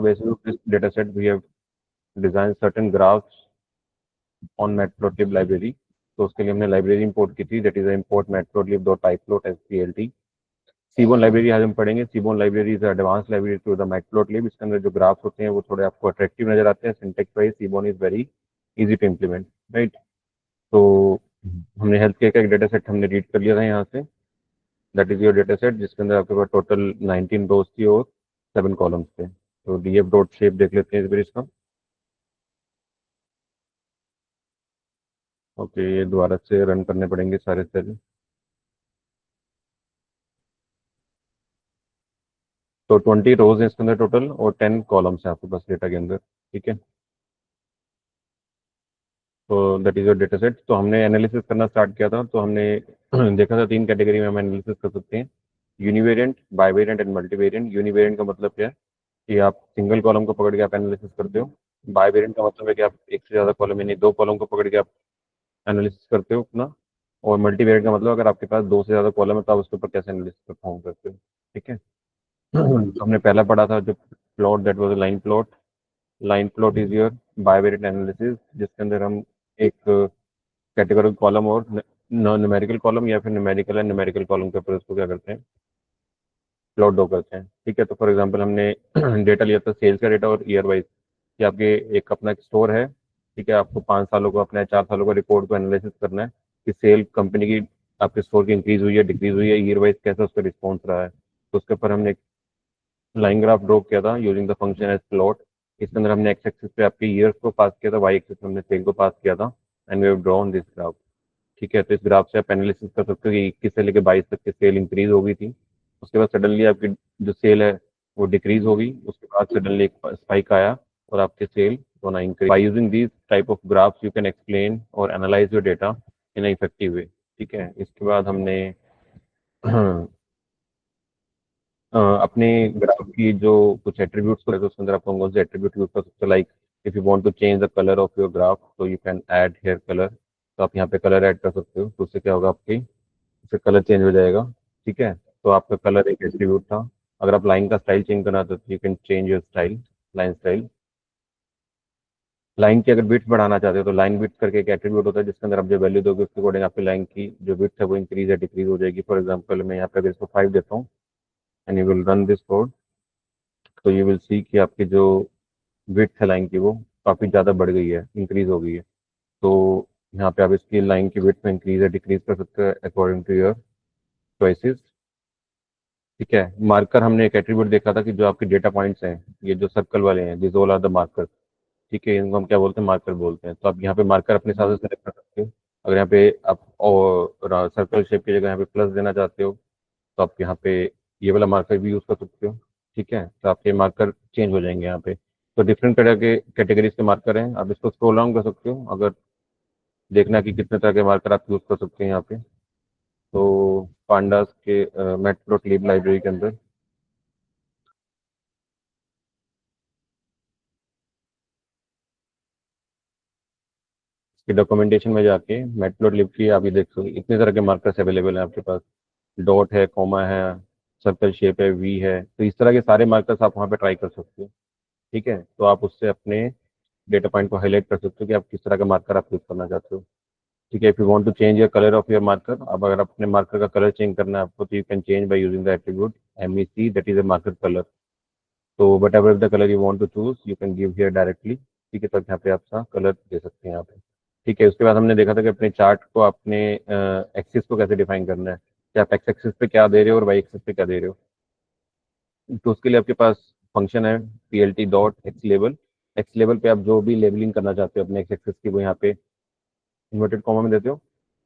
basis of this data set, we have designed certain graphs on matplotlib library. तो उसके लिए हमने library import की थी, that is import matplotlib.pyplot as plt. Seaborn library आज हम पढ़ेंगे. Seaborn library is advance library to the matplotlib. इसके अंदर जो ग्राफ्स होते हैं वो थोड़े आपको अट्रैक्टिव नजर आते हैं. Syntax wise seaborn is very easy to implement, right. तो हमने हेल्थ केयर का एक डेटा सेट हमने रीड कर लिया था यहाँ से. That is your data set जिसके अंदर आपके पास टोटल 19 रोज थी और 7 कॉलम्स थे. तो डीएफ डॉट शेप देख लेते हैं इस बार इसका. ओके, ये दोबारा से रन करने पड़ेंगे सारे सेल. तो 20 रोज है इसके अंदर टोटल और 10 कॉलम्स हैं आपके पास डेटा के अंदर. ठीक है. तो that is your data set. तो हमने एनालिसिस करना स्टार्ट किया था. तो हमने देखा था 3 कैटेगरी में हम एनालिसिस कर सकते हैं. यूनिवेरिएंट, बाइवेरिएंट एंड मल्टीवेरिएंट. यूनिवेरिएंट का मतलब क्या है कि आप सिंगल कॉलम को पकड़ के आप एनालिसिस करते हो. बाइवेरिएंट का मतलब है कि आप एक से ज़्यादा कॉलम यानी 2 कॉलम को पकड़ के आप एनालिसिस करते हो अपना. और मल्टीवेरिएंट का मतलब अगर आपके पास 2 से ज़्यादा कॉलम है तो आप उसके ऊपर कैसे एनालिसिस परफॉर्म करते हो. ठीक है. तो हमने पहला पढ़ा था जो plot, that was line plot. Line plot is your bivariate analysis जिसके अंदर हम एक कैटेगरी कॉलम और न्यूमेरिकल कॉलम या फिर न्यूमेरिकल एंड न्यूमेरिकल कॉलम के ऊपर उसको क्या करते हैं, प्लॉट ड्रॉ करते हैं. ठीक है. तो फॉर एग्जांपल हमने डेटा लिया था सेल्स का डेटा और ईयर वाइज कि आपके एक अपना एक स्टोर है. ठीक है. आपको 5 सालों को अपना 4 सालों का रिपोर्ट को एनालिसिस करना है कि सेल कंपनी की आपके स्टोर की इंक्रीज हुई है, डिक्रीज हुई है, ईयर वाइज कैसा उसका रिस्पॉन्स रहा है. तो उसके ऊपर हमने लाइन ग्राफ ड्रॉ किया था using the function as plot. इसके अंदर हमने एक्स एक्सिस पे आपके ईयर्स को पास किया था, वाई एक्सिस पे हमने सेल को पास किया था and we have drawn this graph. ठीक है. तो इस ग्राफ से आप एनालिसिस कर सकते हो कि 21 से लेकर 22 तक की सेल इंक्रीज हो गई थी. उसके बाद सडनली आपकी जो सेल है वो डिक्रीज हो गई. उसके बाद सडनली एक स्पाइक आया और आपके सेल दोनों increase. By using this type of graphs you can explain और analyse your data in effective way. ठीक है. इसके बाद हमने अपने ग्राफ की जो कुछ एट्रीब्यूट्स को, तो उसके अंदर आप कौन से एट्रीब्यूट यूज कर सकते हो. Like if you want to change the colour of your graph तो you can add here colour. तो आप यहाँ पे कलर ऐड कर सकते हो. तो उससे क्या होगा, आपकी उससे कलर चेंज हो जाएगा. ठीक है. तो आपका कलर एक एट्रीब्यूट था. अगर आप लाइन का स्टाइल चेंज करना तो you can change your style, line style. Line की अगर विड्थ बढ़ाना चाहते हो तो लाइन विड्थ करके एक एट्रीब्यूट होता है जिसके अंदर आप जो वैल्यू दोगे उसके अकॉर्डिंग आपकी लाइन की जो विड्थ है वो इंक्रीज या डिक्रीज हो जाएगी. फॉर एग्जाम्पल मैं यहाँ पे अगर इसको 5 देता हूँ and you will run this code तो यू विल सी कि आपकी जो विड्थ है लाइन की वो काफ़ी ज़्यादा बढ़ गई है, इंक्रीज हो गई है. तो यहाँ पे आप इसकी लाइन की विड्थ में इंक्रीज या डिक्रीज कर सकते हैं अकॉर्डिंग टू योर चॉइसेस. ठीक है. मार्कर हमने एक एट्रीब्यूट देखा था कि जो आपके डेटा पॉइंट्स हैं ये जो सर्कल वाले हैं this all are the marker. ठीक है. इनको हम क्या बोलते हैं, मार्कर बोलते हैं. तो आप यहाँ पे मार्कर अपने हिसाब से सेलेक्ट कर सकते हो. अगर यहाँ पे आप और सर्कल शेप की जगह यहाँ पे प्लस देना चाहते हो तो आप यहाँ पे ये वाला मार्कर भी यूज़ कर सकते हो. ठीक है. तो आपके मार्कर चेंज हो जाएंगे यहाँ पे. तो डिफरेंट तरह के कैटेगरीज के मार्कर हैं. आप इसको स्क्रॉल डाउन कर सकते हो अगर देखना कि कितने तरह के मार्कर आप यूज़ कर सकते हैं यहाँ पे. तो पांडास के मैटप्लॉटलिब लाइब्रेरी के अंदर इसकी डॉक्यूमेंटेशन में जाके मैटप्लॉटलिब की आप ये देख सकते हो इतने तरह के मार्कर्स अवेलेबल हैं आपके पास. डॉट है, कॉमा है, सर्कल शेप है, वी है. तो इस तरह के सारे मार्कर्स आप वहाँ पे ट्राई कर सकते हो. ठीक है. तो आप उससे अपने डेटा पॉइंट को हाईलाइट कर सकते हो कि आप किस तरह का मार्कर आप यूज करना चाहते हो. ठीक है. If you want to change your colour of your marker, अब अगर अपने मार्कर का कलर चेंज करना है आपको तो you can change by using the attribute MEC that is a marker colour. तो whatever the colour you want to choose you can give here directly. ठीक है. तो यहाँ पे आप कलर दे सकते हैं यहाँ पे. ठीक है. उसके बाद हमने देखा था कि अपने चार्ट को अपने एक्सिस को कैसे डिफाइन करना है कि आप एक्स एक्सिस पे क्या दे रहे हो और वाई एक्सिस पे क्या दे रहे हो. तो उसके लिए आपके पास फंक्शन है PLT dot x level. X level पे आप जो भी लेबलिंग करना चाहते हो अपने एक्स एक्सिस की वो यहाँ पे इन्वर्टेड कॉमा में देते हो.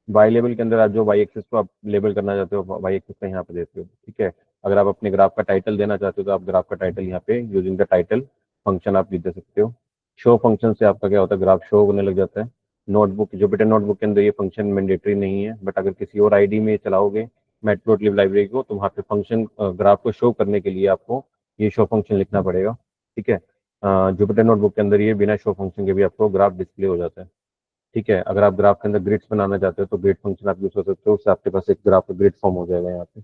वाई लेवल के अंदर आप जो वाई एक्सिस को आप लेबल करना चाहते हो वाई एक्सिस का यहाँ पे देते हो. ठीक है. अगर आप अपने ग्राफ का टाइटल देना चाहते हो तो आप ग्राफ का टाइटल यहाँ पे यूजिंग द टाइटल फंक्शन आप दे सकते हो. शो फंक्शन से आपका क्या होता है, ग्राफ शो होने लग जाता है. नोटबुक, जुपिटर नोटबुक के अंदर ये फंक्शन मैंडेटरी नहीं है बट अगर किसी और आईडी में चलाओगे मैटप्लॉटलिब लाइब्रेरी को तो वहाँ पे फंक्शन ग्राफ को शो करने के लिए आपको ये शो फंक्शन लिखना पड़ेगा. ठीक है. जुपिटर नोटबुक के अंदर ये बिना शो फंक्शन के भी आपको ग्राफ डिस्प्ले हो जाता है. ठीक है. अगर आप ग्राफ के अंदर ग्रिड्स बनाना चाहते हो तो ग्रिड फंक्शन आप यूज कर सकते हो. उससे आपके पास एक ग्राफ ग्रिड फॉर्म हो जाएगा यहाँ पे.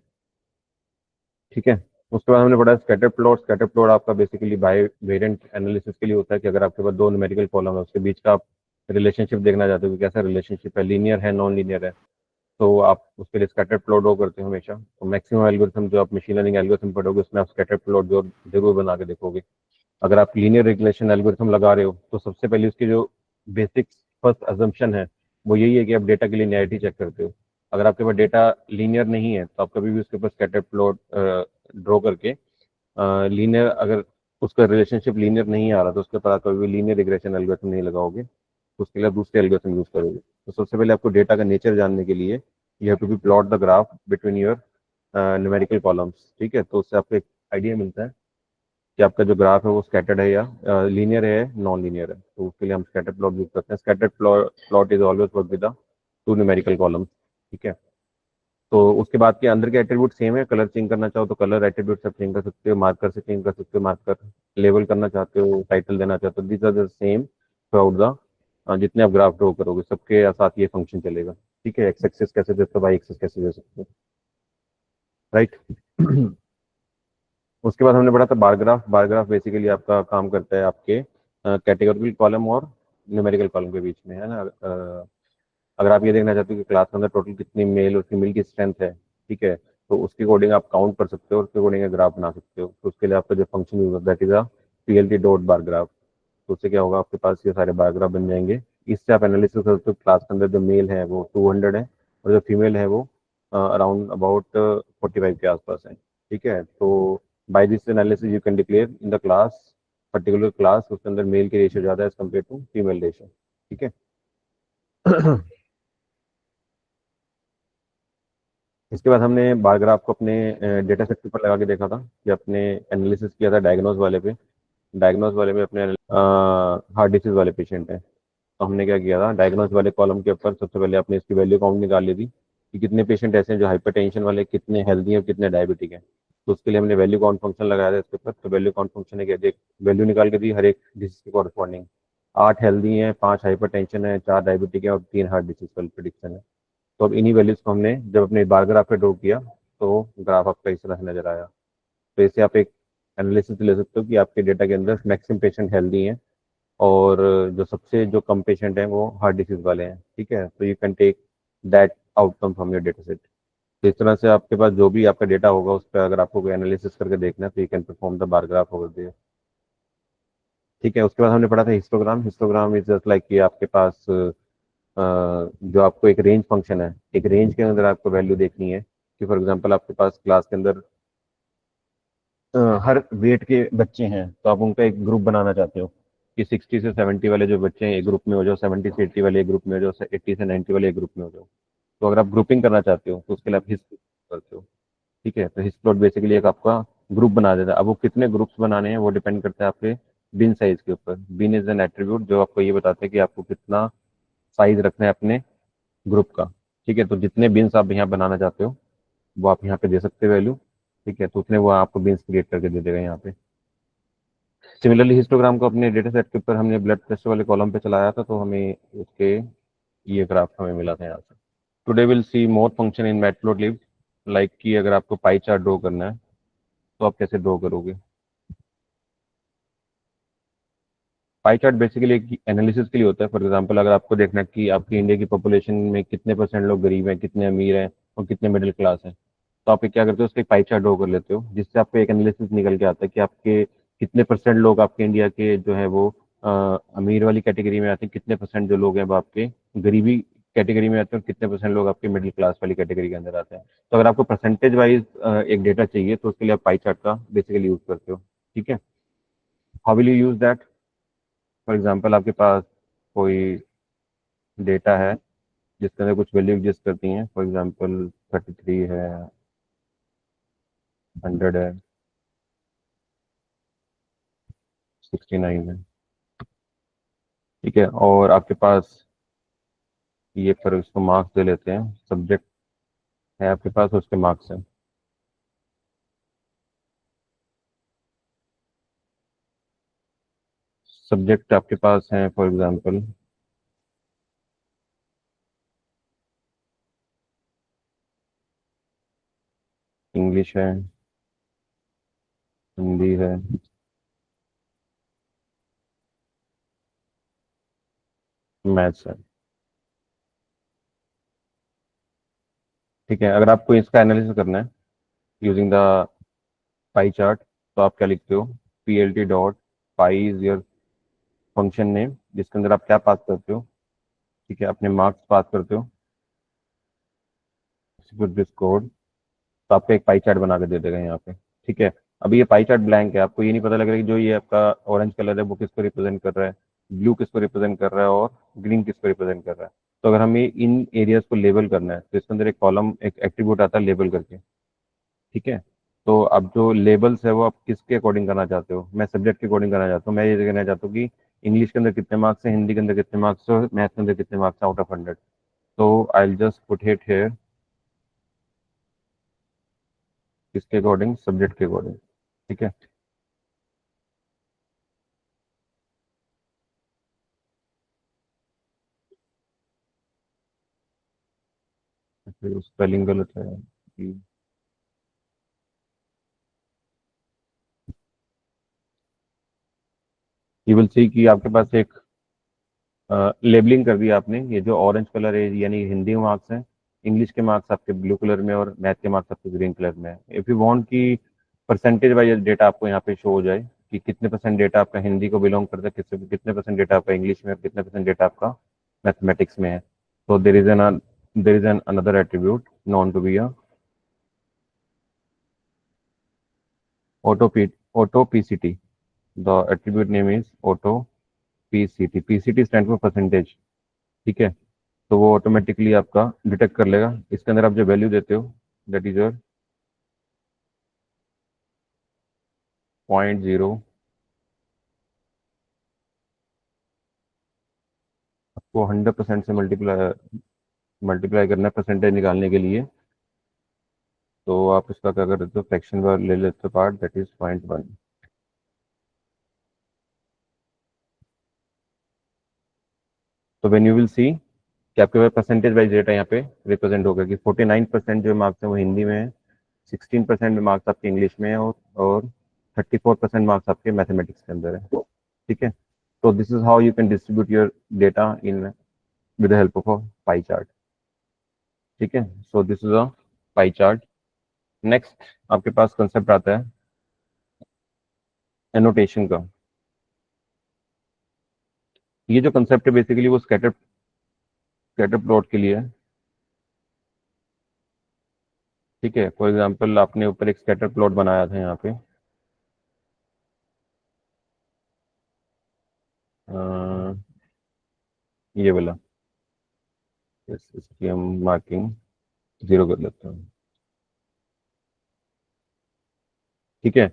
ठीक है. उसके बाद हमने पढ़ा स्कैटर प्लॉट। स्कैटर प्लॉट आपका बेसिकली बाई वेरिएंट एनालिसिस के लिए होता है कि अगर आपके पास दो न्यूमेरिकल कॉलम है, उसके बीच का आप रिलेशनशिप देखना चाहते हो कि कैसा रिलेशनशिप है, लीनियर है, नॉन लीनियर है, तो आप उसके लिए स्कैटर प्लॉट ड्रॉ करते हो हमेशा। तो मैक्सिमम एल्गोरिथम जो आप मशीन लर्निंग एल्गोरिथम पढ़ोगे उसमें आप स्कैटर प्लॉट जो जरूर बना के देखोगे। अगर आप लीनियर रिग्रेशन एल्गोरिथम लगा रहे हो तो सबसे पहले उसकी जो बेसिक फर्स्ट अजम्पशन है वो यही है कि आप डेटा की लिनियरिटी चेक करते हो। अगर आपके पास डेटा लीनियर नहीं है तो आप कभी भी उसके ऊपर स्कैटर प्लॉट ड्रॉ करके लीनियर, अगर उसका रिलेशनशिप लीनियर नहीं आ रहा तो उसके ऊपर आप कभी भी लीनियर रिग्रेशन एल्गोरिथम नहीं लगाओगे, तो उसके लिए आप दूसरे एल्गोरिथम यूज करोगे। तो सबसे पहले आपको डेटा का नेचर जानने के लिए you have to be plot the graph between your numerical columns. ठीक है, तो उससे आपको एक आइडिया मिलता है कि आपका जो ग्राफ है वो स्कैटर्ड है या लीनियर है, नॉन लीनियर है। तो उसके लिए हम स्कैटर प्लॉट यूज करते हैं। Scatter plot is always work with the two numerical columns. ठीक है, तो उसके बाद के अंदर के एट्रीब्यूट सेम है। कलर चेंज करना चाहो तो कलर एट्रीब्यूट सब चेंज कर सकते हो, मार्कर से चेंज कर सकते हो, मार्कर लेबल करना चाहते हो, टाइटल देना चाहते हो, these are the same throughout the जितने आप ग्राफ ड्रॉ करोगे सबके साथ ये फंक्शन चलेगा। ठीक है, एक्स एक्सिस कैसे दे सकते हो, वाई एक्सिस कैसे दे सकते हो, राइट। उसके बाद हमने पढ़ा था bar graph. Bar graph basically आपका काम करता है आपके कैटेगोरिकल कॉलम और न्यूमेरिकल कॉलम के बीच में, है ना। अगर आप ये देखना चाहते हो कि क्लास के अंदर टोटल कितनी मेल और फीमेल की स्ट्रेंथ है, ठीक है, तो उसके अकॉर्डिंग आप काउंट कर सकते हो और उसके अकॉर्डिंग ग्राफ बना सकते हो। तो उसके लिए आपका जो फंक्शन यूज होता है that is a PLT dot bar graph. तो उससे क्या होगा, आपके पास ये सारे बार ग्राफ बन जाएंगे। इससे आप एनालिसिस कर सकते हो क्लास के अंदर जो मेल है वो 200 है और जो फीमेल है वो अराउंड अबाउट 45 के आसपास है। ठीक है, तो by this analysis you can declare in the class, particular class उसके अंदर मेल की रेशियो ज़्यादा है as compare to female ratio. ठीक है। इसके बाद हमने बार ग्राफ को अपने डेटा सेट के ऊपर लगा के देखा था कि अपने एनालिसिस किया था डायग्नोज वाले पे। डायग्नोज वाले में अपने हार्ट डिसीज वाले पेशेंट हैं। तो हमने क्या किया था, डायग्नोज वाले कॉलम के ऊपर सबसे पहले आपने इसकी वैल्यू काउंट निकाल ली थी कि कितने पेशेंट ऐसे हैं जो हाइपरटेंशन वाले, कितने हेल्दी हैं और कितने डायबिटिक हैं। तो उसके लिए हमने वैल्यू काउंट फंक्शन लगाया था इसके ऊपर। तो वैल्यू काउंट फंक्शन ने क्या दिया, वैल्यू निकाल के दी हर एक डिसीज के कॉरस्पॉन्डिंग। 8 हेल्दी हैं, 5 हाइपरटेंशन है, 4 डायबिटिक है और 3 हार्ट डिसीज वाली प्रिडिक्शन है। तो अब इन्हीं वैल्यूज को हमने जब अपने बार ग्राफ पे ड्रॉ किया तो ग्राफ आपका इस तरह से नजर आया। तो इससे आप एक एनालिसिस ले सकते हो कि आपके डेटा के अंदर मैक्सिमम पेशेंट हेल्दी हैं और जो सबसे जो कम पेशेंट हैं वो हार्ट डिसीज वाले हैं। ठीक है, तो you can take that outcome from your data set. तो इस तरह से आपके पास जो भी आपका डेटा होगा उस पर अगर आपको कोई एनालिसिस करके देखना है तो you can perform the bar graph over there. ठीक है, उसके बाद हमने पढ़ा था histogram. Histogram is just like कि आपके पास जो आपको एक रेंज फंक्शन है, एक रेंज के अंदर आपको वैल्यू देखनी है कि फॉर एग्जांपल आपके पास क्लास के अंदर हर वेट के बच्चे हैं तो आप उनका एक ग्रुप बनाना चाहते हो कि 60 से 70 वाले जो बच्चे हैं एक ग्रुप में हो जाओ, 70 से 80 वाले एक ग्रुप में हो जाओ, 80 से 90 वाले एक ग्रुप में हो जाओ। तो अगर आप ग्रुपिंग करना चाहते हो तो उसके लिए आप हिस्ट करते हो। ठीक है, तो हिस्ट प्लॉट बेसिकली एक आपका ग्रुप बना देता है। अब वो कितने ग्रुप्स बनाने हैं वो डिपेंड करता है आपके बिन साइज के ऊपर। बिन इज एन एट्रीब्यूट जो आपको ये बताता है कि आपको कितना साइज रखना है अपने ग्रुप का। ठीक है, तो जितने बिन्स आप यहाँ बनाना चाहते हो वो आप यहाँ पे दे सकते हो वैल्यू। ठीक है, तो उतने वो आपको बिन्स क्रिएट करके दे देगा यहाँ पे। सिमिलरली हिस्टोग्राम को अपने डेटा सेट के ऊपर हमने ब्लड प्रेशर वाले कॉलम पे चलाया था तो हमें उसके ये ग्राफ हमें मिला था यहाँ से। Today will see more function in matplotlib, like कि अगर आपको पाई चार्ट ड्रॉ करना है तो आप कैसे ड्रॉ करोगे। पाई चार्ट बेसिकली एक एनालिसिस के लिए होता है। फॉर एग्जांपल अगर आपको देखना है कि आपकी इंडिया की पॉपुलेशन में कितने परसेंट लोग गरीब हैं, कितने अमीर हैं और कितने मिडिल क्लास हैं, तो आप क्या करते हो, उसके पाई चार्ट ड्रॉ कर लेते हो जिससे आपको एक एनालिसिस निकल के आता है कि आपके कितने परसेंट लोग आपके इंडिया के जो है वो अमीर वाली कैटेगरी में आते हैं, कितने परसेंट जो लोग हैं वो आपके गरीबी कैटेगरी में आते हैं और कितने परसेंट लोग आपके मिडिल क्लास वाली कैटेगरी के अंदर आते हैं। तो अगर आपको परसेंटेज वाइज एक डेटा चाहिए तो उसके लिए आप पाई चार्ट का बेसिकली यूज करते हो। ठीक है, how will you use that. For example आपके पास कोई डेटा है जिसके अंदर कुछ वैल्यू एग्जिस्ट करती हैं, फॉर एग्जांपल 33 है, 100 है, 69 है। ठीक है, और आपके पास ये पर उसको मार्क्स दे लेते हैं, सब्जेक्ट है आपके पास उसके मार्क्स हैं। सब्जेक्ट आपके पास हैं फॉर एग्जांपल इंग्लिश है, हिंदी है, मैथ्स है। ठीक है, अगर आपको इसका एनालिसिस करना है यूजिंग द पाई चार्ट, तो आप क्या लिखते हो? P L T dot pi is your function name, जिसके अंदर आप क्या पास करते हो? ठीक है, अपने मार्क्स पास करते हो, दिस कोड। तो आपको एक पाई चार्ट बना के दे देगा यहाँ पे। ठीक है, अभी ये पाई चार्ट ब्लैंक है, आपको ये नहीं पता लग रहा है कि जो ये आपका ऑरेंज कलर है वो किसको रिप्रेजेंट कर रहा है, ब्लू किसको रिप्रेजेंट कर रहा है, और ग्रीन किसको रिप्रेजेंट कर रहा है। तो अगर हमें इन एरियाज को लेबल करना है तो इसके अंदर एक कॉलम, एक एट्रीब्यूट आता है लेबल करके। ठीक है, तो अब जो लेबल्स है वो आप किसके अकॉर्डिंग करना चाहते हो? मैं सब्जेक्ट के अकॉर्डिंग करना चाहता हूँ। मैं ये कहना चाहता हूँ कि इंग्लिश के अंदर कितने मार्क्स हैं, हिंदी के अंदर कितने मार्क्स है, और मैथ के अंदर कितने मार्क्स हैं आउट ऑफ 100। तो I will just put it here, किसके अकॉर्डिंग? सब्जेक्ट के अकॉर्डिंग। ठीक है, फिर स्पेलिंग गलत है कि यू विल सी कि आपके पास एक लेबलिंग कर दिया आपने। ये जो ऑरेंज कलर है यानी हिंदी के मार्क्स हैं, इंग्लिश के मार्क्स आपके ब्लू कलर में, और मैथ के मार्क्स आपके ग्रीन कलर में है। इफ़ यू वांट कि परसेंटेज वाइज डेटा आपको यहाँ पे शो हो जाए कि कितने परसेंट डेटा आपका हिंदी को बिलोंग करता है, कितने कितने परसेंट डेटा आपका इंग्लिश में, और कितने परसेंट डेटा आपका मैथमेटिक्स में है, तो there is an another attribute known to be a auto P auto PCT. The attribute name is auto PCT. PCT stand for percentage. ठीक है, तो वो ऑटोमेटिकली आपका डिटेक्ट कर लेगा। इसके अंदर आप जो वैल्यू देते हो, दैट इज योर 0.0। आपको 100% से मल्टीप्लाई मल्टीप्लाई करना है परसेंटेज निकालने के लिए। तो आप इसका क्या कर देते हो? फ्रैक्शन बार ले लेते हो पार्ट, दैट इज 0.1। तो व्हेन यू विल सी कि आपके पास परसेंटेज वाइज डेटा यहाँ पे रिप्रेजेंट होगा कि 49% जो मार्क्स हैं वो हिंदी में है, 16% मार्क्स आपके इंग्लिश में है, और 34% मार्क्स आपके मैथमेटिक्स के अंदर है। ठीक है, तो this is how you can distribute your data in with the help of a pie chart. ठीक है, so this is a pie chart. Next आपके पास कंसेप्ट आता है एनोटेशन का। ये जो कंसेप्ट है बेसिकली वो स्कैटर स्कैटर प्लॉट के लिए है। ठीक है, फॉर एग्जांपल आपने ऊपर एक स्कैटर प्लॉट बनाया था यहाँ पे, अ, ये वाला। इसकी हम मार्किंग 0 कर लेते हैं। ठीक है,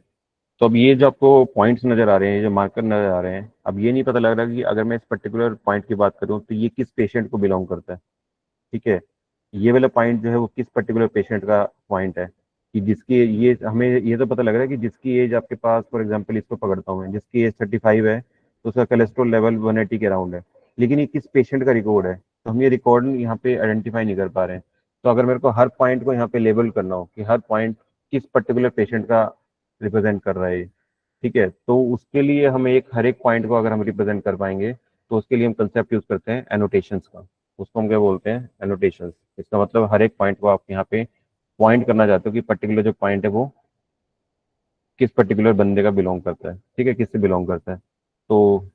तो अब ये जो आपको पॉइंट्स नजर आ रहे हैं, ये जो मार्कर नजर आ रहे हैं, अब ये नहीं पता लग रहा कि अगर मैं इस पर्टिकुलर पॉइंट की बात करूं तो ये किस पेशेंट को बिलोंग करता है। ठीक है, ये वाला पॉइंट जो है वो किस पर्टिकुलर पेशेंट का पॉइंट है, कि जिसकी ये हमें ये तो पता लग रहा है कि जिसकी एज आपके पास, फॉर एग्जांपल इसको पकड़ता हूँ मैं, जिसकी एज 35 है तो उसका कोलेस्ट्रॉल लेवल 180 के अराउंड है। लेकिन ये किस पेशेंट का रिकॉर्ड है, तो हम ये रिकॉर्ड यहाँ पे आइडेंटिफाई नहीं कर पा रहे हैं। तो अगर मेरे को हर पॉइंट को यहाँ पे लेबल करना हो कि हर पॉइंट किस पर्टिकुलर पेशेंट का रिप्रेजेंट कर रहा है, ठीक है, तो उसके लिए हमें एक हर एक पॉइंट को अगर हम रिप्रेजेंट कर पाएंगे तो उसके लिए हम कंसेप्ट यूज करते हैं एनोटेशंस का। उसको हम क्या बोलते हैं? एनोटेशंस। इसका मतलब हर एक पॉइंट को आप यहाँ पे पॉइंट करना चाहते हो कि पर्टिकुलर जो पॉइंट है वो किस पर्टिकुलर बंदे का बिलोंग करता है, ठीक है, किससे बिलोंग करता है। तो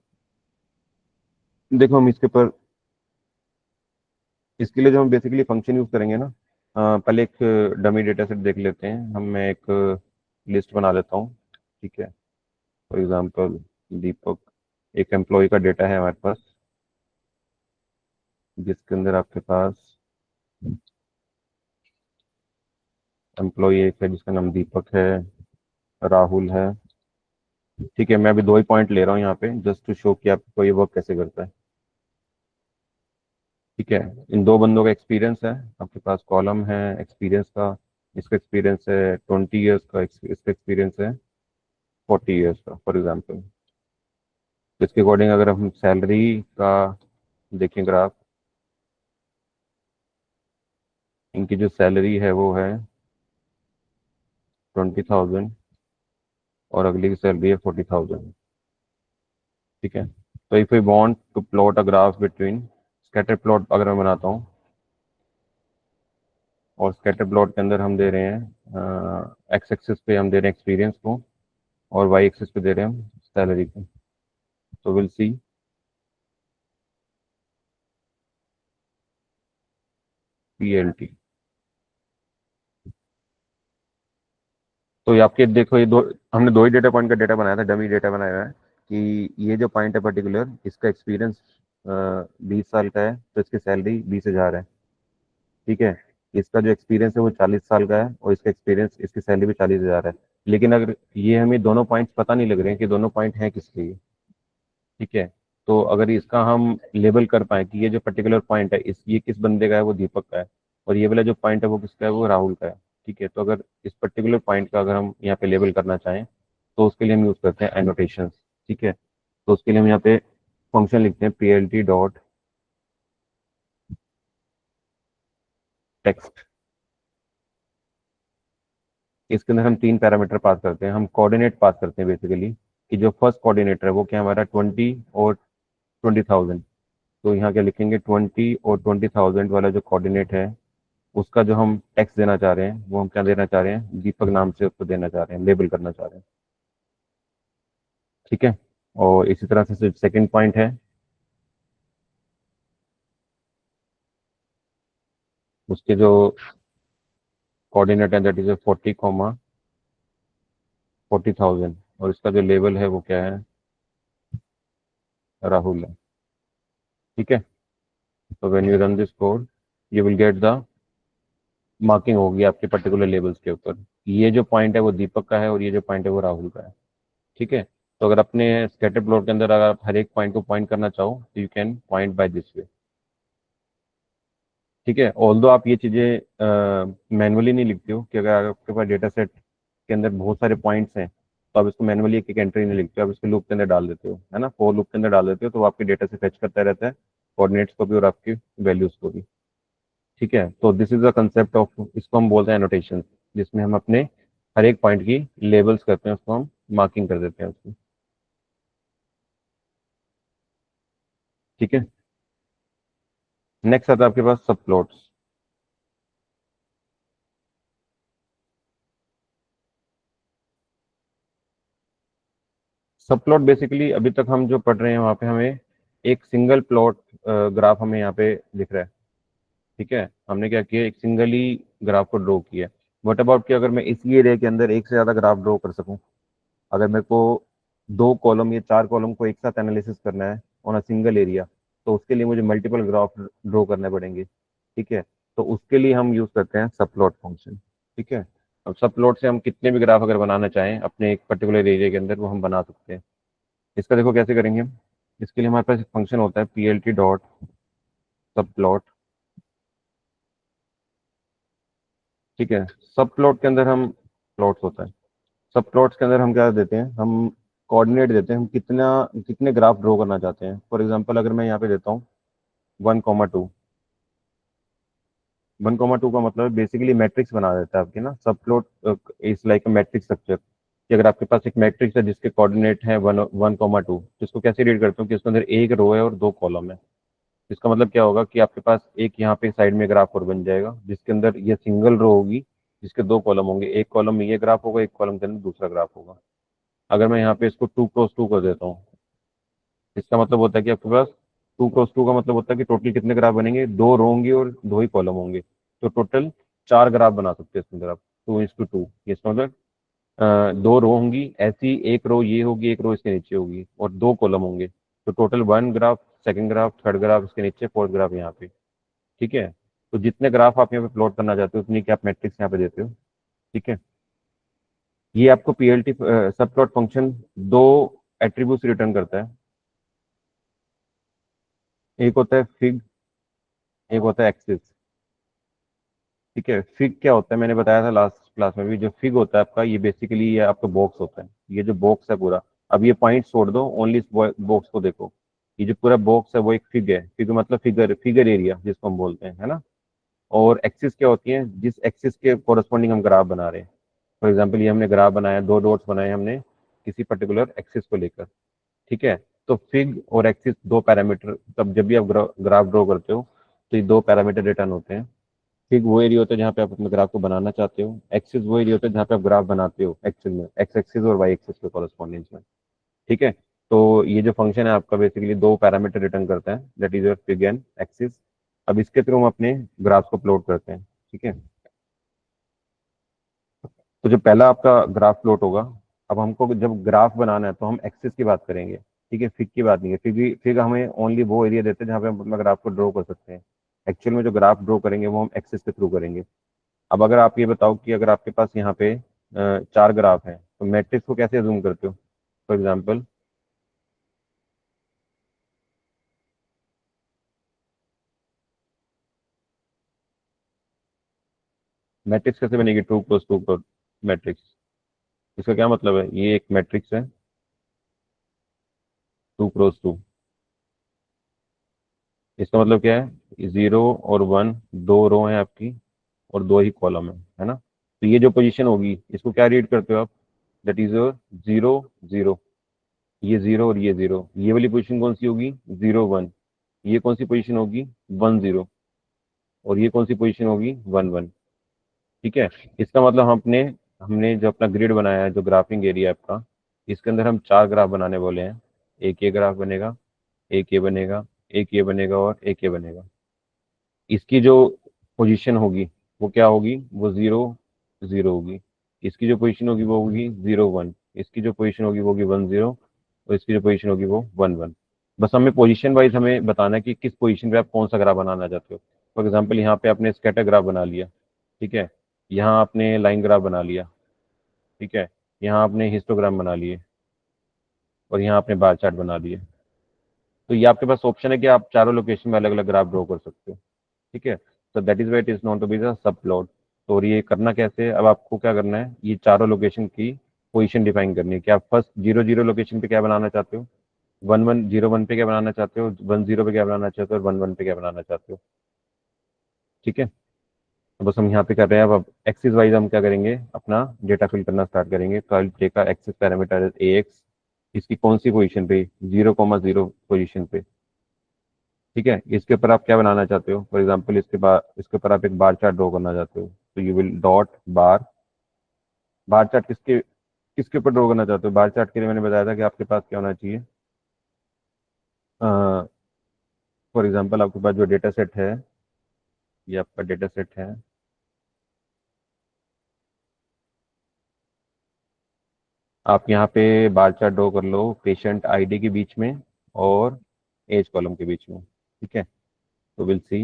देखो हम इसके ऊपर, इसके लिए जो हम बेसिकली फंक्शन यूज करेंगे ना, पहले एक डमी डेटा सेट देख लेते हैं हम। मैं एक लिस्ट बना लेता हूँ। ठीक है, फॉर एग्जांपल दीपक, एक एम्प्लॉय का डेटा है हमारे पास, जिसके अंदर आपके पास एम्प्लॉय एक है जिसका नाम दीपक है, राहुल है। ठीक है, मैं अभी दो ही पॉइंट ले रहा हूँ यहाँ पे जस्ट टू शो कि आपको ये वर्क कैसे करता है। ठीक है, इन दो बंदों का एक्सपीरियंस है आपके पास, कॉलम है एक्सपीरियंस का। इसका एक्सपीरियंस है 20 ईयर्स का, इसका एक्सपीरियंस है 40 ईयर्स का, फॉर एग्जाम्पल। तो इसके अकॉर्डिंग अगर हम सैलरी का देखें ग्राफ, इनकी जो सैलरी है वो है 20,000, और अगली की सैलरी है 40,000। ठीक है, तो if we want to plot a graph between, scatter plot अगर मैं बनाता हूँ, और स्कैटर प्लॉट के अंदर हम दे रहे हैं एक्स एक्सिस पे हम दे रहे हैं एक्सपीरियंस को, और वाई एक्सिस पे दे रहे हैं हम सैलरी को। तो विल सी PLT। तो ये आपके देखो, ये दो, हमने दो ही डेटा पॉइंट का डेटा बनाया था, डमी डेटा बनाया हुआ है कि ये जो पॉइंट है पर्टिकुलर, इसका एक्सपीरियंस 20 साल का है, तो इसकी सैलरी 20,000 है। ठीक है, इसका जो एक्सपीरियंस है वो 40 साल का है, और इसका एक्सपीरियंस, इसकी सैलरी भी 40,000 है। लेकिन अगर ये हमें दोनों पॉइंट्स पता नहीं लग रहे हैं कि दोनों पॉइंट हैं किसके लिए। ठीक है, तो अगर इसका हम लेबल कर पाए कि ये जो पर्टिकुलर पॉइंट है, इस ये किस बंदे का है, वो दीपक का है, और ये वाला जो पॉइंट है वो किसका है, वो राहुल का है। ठीक है, तो अगर इस पर्टिकुलर पॉइंट का अगर हम यहाँ पे लेबल करना चाहें, तो उसके लिए हम यूज करते हैं एनोटेशन। ठीक है, तो उसके लिए हम यहाँ पे फंक्शन लिखते हैं PLT डॉट टेक्स्ट। इसके अंदर हम तीन पैरामीटर पास करते हैं, हम कोऑर्डिनेट पास करते हैं बेसिकली, कि जो फर्स्ट कोऑर्डिनेटर है वो क्या हमारा 20 और 20,000। तो यहाँ क्या लिखेंगे, 20 और 20,000 वाला जो कोऑर्डिनेट है, उसका जो हम टेक्स्ट देना चाह रहे हैं, वो हम क्या देना चाह रहे हैं, दीपक नाम से उसको देना चाह रहे हैं, लेबल करना चाह रहे हैं। ठीक है, और इसी तरह से सेकंड पॉइंट है, उसके जो कोऑर्डिनेट है दैट इज 40,000, और इसका जो लेबल है वो क्या है, राहुल है। ठीक है, तो when you run this code, you will get the marking होगी आपके पर्टिकुलर लेबल्स के ऊपर, ये जो पॉइंट है वो दीपक का है, और ये जो पॉइंट है वो राहुल का है। ठीक है, तो अगर अपने स्कैटर प्लॉट के अंदर अगर आप हर एक पॉइंट को पॉइंट करना चाहो, तो you can point by this way. ठीक है, ऑल्दो आप ये चीज़ें मैनुअली नहीं लिखते हो, कि अगर आपके पास डेटा सेट के अंदर बहुत सारे पॉइंट्स हैं, तो आप इसको मैनुअली एक एक एंट्री नहीं लिखते हो, आप इसको लूप के अंदर डाल देते हो, है ना, फॉर लूप के अंदर डाल देते हो, तो वो आपके डेटा से फेच करता रहता है, कोऑर्डिनेट्स को भी और आपकी वैल्यूज को भी। ठीक है, तो this is the concept of, इसको हम बोलते हैं एनोटेशन, जिसमें हम अपने हर एक पॉइंट की लेबल्स करते हैं, उसको हम मार्किंग कर देते हैं उसको। ठीक है, नेक्स्ट आता है आपके पास सब प्लॉट्स। सब प्लॉट बेसिकली अभी तक हम जो पढ़ रहे हैं वहाँ पे हमें एक सिंगल प्लॉट ग्राफ हमें यहाँ पे दिख रहा है। ठीक है, हमने क्या किया, एक सिंगल ही ग्राफ को ड्रॉ किया। वट अबाउट कि अगर मैं इसी एरिया के अंदर एक से ज़्यादा ग्राफ ड्रॉ कर सकूं, अगर मेरे को दो कॉलम या चार कॉलम को एक साथ एनालिसिस करना है ऑन अ सिंगल एरिया, तो उसके लिए मुझे मल्टीपल ग्राफ ड्रॉ करने पड़ेंगे। ठीक है, तो उसके लिए हम यूज़ करते हैं सब प्लॉट फंक्शन। ठीक है, अब सब प्लॉट से हम कितने भी ग्राफ अगर बनाना चाहें अपने एक पर्टिकुलर एरिया के अंदर, वो हम बना सकते हैं। इसका देखो कैसे करेंगे हम, इसके लिए हमारे पास एक फंक्शन होता है PLT डॉट सब प्लॉट। ठीक है, सब प्लॉट के अंदर हम, प्लॉट्स होता है, सब प्लॉट्स के अंदर हम क्या देते हैं, हम कोऑर्डिनेट देते हैं, हम कितना, कितने ग्राफ ड्रॉ करना चाहते हैं। फॉर एग्जांपल अगर मैं यहाँ पे देता हूँ 1,2, 1,2 का मतलब बेसिकली मैट्रिक्स बना देता है आपके ना, सब plot is like a matrix structure, कि अगर आपके पास एक मैट्रिक्स है जिसके कोऑर्डिनेट है 1,2, तो इसको कैसे रीड करते हो कि इसके अंदर एक रो है और दो कॉलम है। इसका मतलब क्या होगा कि आपके पास एक यहाँ पे साइड में ग्राफ और बन जाएगा, जिसके अंदर ये सिंगल रो होगी, जिसके दो कॉलम होंगे, एक कॉलम में ये ग्राफ होगा, एक कॉलम के अंदर दूसरा ग्राफ होगा। अगर मैं यहाँ पे इसको 2 क्रॉस 2 कर देता हूँ, इसका मतलब होता है कि आपके पास 2 क्रॉस 2 का मतलब होता है कि टोटल कितने ग्राफ बनेंगे, दो रो होंगी और दो ही कॉलम होंगे, तो टोटल चार ग्राफ बना सकते हैं इसके अंदर आप, 2:2। इसका मतलब दो रो होंगी ऐसी, एक रो ये होगी, एक रो इसके नीचे होगी, और दो कॉलम होंगे, तो total one graph, second graph, third graph इसके नीचे, फोर्थ ग्राफ यहाँ पे। ठीक है, तो जितने ग्राफ आप यहाँ पे प्लॉट करना चाहते हो, उतनी की आप मैट्रिक्स यहाँ पे देते हो। ठीक है, ये आपको PLT सब प्लॉट फंक्शन दो एट्रीब्यूट्स रिटर्न करता है, एक होता है फिग, एक होता है एक्सिस। ठीक है, फिग क्या होता है, मैंने बताया था लास्ट क्लास में भी, जो फिग होता है आपका, ये बेसिकली ये आपका बॉक्स होता है, ये जो बॉक्स है पूरा, अब ये पॉइंट छोड़ दो, ओनली इस बॉक्स को देखो, ये जो पूरा बॉक्स है वो एक फिग है, फिग मतलब फिगर, फिगर एरिया जिसको हम बोलते हैं, है ना। और एक्सिस क्या होती है, जिस एक्सिस के कोरस्पॉन्डिंग हम ग्राफ बना रहे हैं। फॉर एग्जाम्पल ये हमने ग्राफ बनाया, दो डॉट्स बनाए हमने किसी पर्टिकुलर एक्सिस को लेकर। ठीक है, तो फिग और एक्सिस दो पैरामीटर, तब जब भी आप ग्राफ ड्रॉ करते हो तो ये दो पैरामीटर रिटर्न होते हैं। फिग वो एरिया होता है जहाँ पे आप अपने ग्राफ को बनाना चाहते हो, एक्सिस वो एरिया होता है जहाँ पे आप ग्राफ बनाते हो एक्चुअल में, एक्स एक्सिस और वाई एक्सिस के कॉरेस्पॉन्डेंस में। ठीक है, तो ये जो फंक्शन है आपका बेसिकली दो पैरामीटर रिटर्न करता है, that is your fig and axis. अब इसके थ्रू हम अपने ग्राफ को प्लॉट करते हैं। ठीक है, तो जो पहला आपका ग्राफ प्लॉट होगा, अब हमको जब ग्राफ बनाना है तो हम एक्सिस की बात करेंगे। ठीक है, फिग की बात नहीं है, फिग हमें ओनली वो एरिया देते हैं जहाँ पे हम अपना ग्राफ को ड्रॉ कर सकते हैं। एक्चुअल में जो ग्राफ ड्रॉ करेंगे वो हम एक्सिस के थ्रू करेंगे। अब अगर आप ये बताओ कि अगर आपके पास यहाँ पे चार ग्राफ हैं तो मैट्रिक्स को कैसे जूम करते हो? फॉर एग्जाम्पल, मैट्रिक्स कैसे बनेगी? Two cross two matrix. इसका क्या मतलब है? ये एक मैट्रिक्स है, टू क्रॉस टू। इसका मतलब क्या है? जीरो और वन, दो रो हैं आपकी और दो ही कॉलम है ना? तो ये जो पोजीशन होगी इसको क्या रीड करते हो आप? That is your zero zero. ये जीरो और ये जीरो, ये वाली पोजीशन कौन सी होगी? Zero one. ये कौन सी पोजीशन होगी? One zero. और ये कौन सी पोजीशन होगी? One one. ठीक है, इसका मतलब हमने हमने जो अपना ग्रिड बनाया है, जो ग्राफिंग एरिया आपका, इसके अंदर हम चार ग्राफ बनाने बोले हैं। एक ये ग्राफ बनेगा, एक ये बनेगा, एक ये बनेगा और एक ये बनेगा। इसकी जो पोजीशन होगी वो क्या होगी? वो जीरो जीरो होगी। इसकी जो पोजीशन होगी वो होगी जीरो वन। इसकी जो पोजीशन होगी वो होगी वन जीरो। और इसकी जो पोजीशन होगी वो वन वन। बस हमें पोजीशन वाइज हमें बताना है कि किस पोजीशन पे आप कौन सा ग्राफ बनाना चाहते हो। फॉर एग्जाम्पल, यहाँ पे आपने स्कैटर ग्राफ बना लिया। ठीक है, यहाँ आपने लाइन ग्राफ बना लिया। ठीक है, यहाँ आपने हिस्टोग्राम बना लिए और यहाँ आपने बार चार्ट बना लिए। तो ये आपके पास ऑप्शन है कि आप चारों लोकेशन में अलग अलग ग्राफ ड्रॉ कर सकते हो। ठीक है, तो that is why it is not to be the sub plot. तो और ये करना कैसे है? अब आपको क्या करना है, ये चारों लोकेशन की पोजीशन डिफाइन करनी है कि आप फर्स्ट जीरो जीरो लोकेशन पे क्या बनाना चाहते हो, वन वन जीरो वन पे क्या बनाना चाहते हो, वन जीरो पे क्या बनाना चाहते हो और वन वन पे क्या बनाना चाहते हो। ठीक है, तो बस हम यहाँ पे कर रहे हैं। अब एक्सिस वाइज हम क्या करेंगे, अपना डेटा फिल करना स्टार्ट करेंगे। तो I take axis parameter ax. इसकी कौन सी पोजीशन पे? जीरो कॉमा जीरो पोजिशन पे। ठीक है, इसके ऊपर आप क्या बनाना चाहते हो? फॉर एग्जाम्पल, इसके ऊपर आप एक बार चार्ट ड्रॉ करना चाहते हो, तो you will dot bar. Bar chart किसके किसके ऊपर ड्रॉ करना चाहते हो? बार चार्ट के लिए मैंने बताया था कि आपके पास क्या होना चाहिए। फॉर एग्जाम्पल, आपके पास जो डेटा सेट है, ये आपका डेटा सेट है। आप यहाँ पे बार चार्ट ड्रॉ कर लो पेशेंट आईडी के बीच में और एज कॉलम के बीच में। ठीक है, तो विल सी,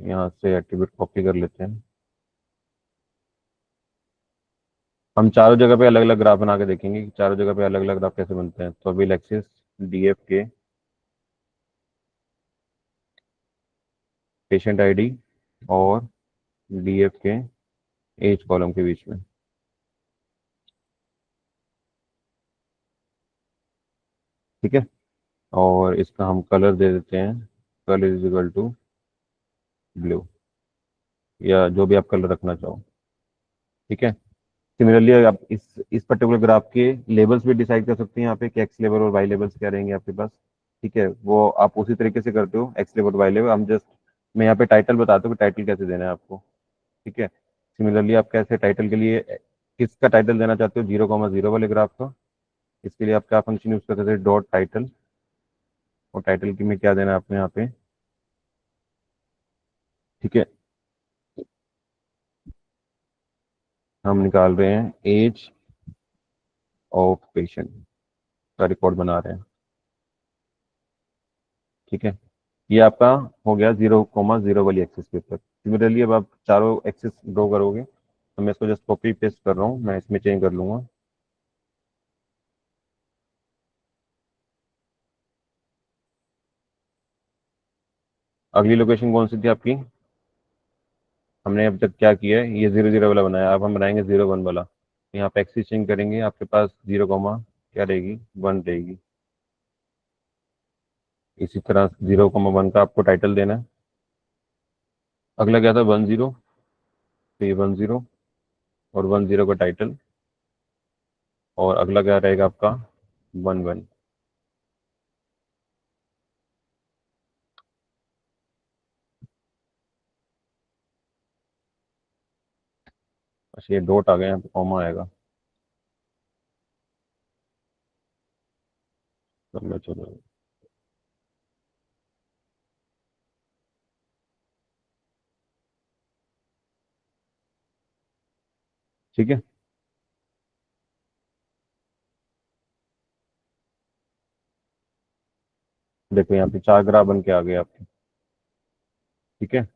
यहाँ से एट्रीब्यूट कॉपी कर लेते हैं। हम चारों जगह पे अलग अलग ग्राफ बना के देखेंगे कि चारों जगह पे अलग अलग ग्राफ कैसे बनते हैं। तो विल एक्सिस डीएफ के पेशेंट आईडी और डीएफ के एज कॉलम के बीच में। ठीक है, और इसका हम कलर दे देते हैं, colour is equal to blue, या जो भी आप कलर रखना चाहो। ठीक है, सिमिलरली आप इस पर्टिकुलर ग्राफ के लेबल्स भी डिसाइड कर सकते हैं यहाँ पे कि एक्स लेवल और वाई लेवल्स क्या रहेंगे आपके पास। ठीक है, वो आप उसी तरीके से करते हो, एक्स लेवल वाई लेवल। हम जस्ट मैं यहाँ पे टाइटल बताता हूँ कि टाइटल कैसे देना है आपको। ठीक है, सिमिलरली आप कैसे टाइटल के लिए किसका टाइटल देना चाहते हो? जीरो कॉमा जीरो वाले ग्राफ का। इसके लिए आप क्या फंक्शन यूज करते थे? Dot title. और टाइटल की में क्या देना है आपने यहाँ पे? ठीक है, हम निकाल रहे हैं एज ऑफ पेशेंट का रिकॉर्ड बना रहे हैं। ठीक है, ये आपका हो गया जीरो कोमा जीरो वाली एक्सिस के ऊपर। सिमिलरली अब आप चारों एक्सिस ड्रॉ करोगे, तो मैं इसको जस्ट कॉपी पेस्ट कर रहा हूँ, मैं इसमें चेंज कर लूंगा। अगली लोकेशन कौन सी थी आपकी? हमने अब तक क्या किया है, ये जीरो जीरो वाला बनाया, अब हम बनाएंगे जीरो वन वाला। यहाँ पे एक्सिस चेंज करेंगे, आपके पास जीरो कोमा क्या रहेगी? वन रहेगी। इसी तरह जीरो कोमा वन का आपको टाइटल देना है। अगला क्या था? One zero. तो ये वन जीरो और वन जीरो का टाइटल। और अगला क्या रहेगा आपका 1-1। अच्छा ये डॉट आ गया, यहाँ पे कॉमा आएगा। चलो चलो। ठीक है। देखो यहाँ पे 4 ग्राफ बन के आ गए आपके। ठीक है।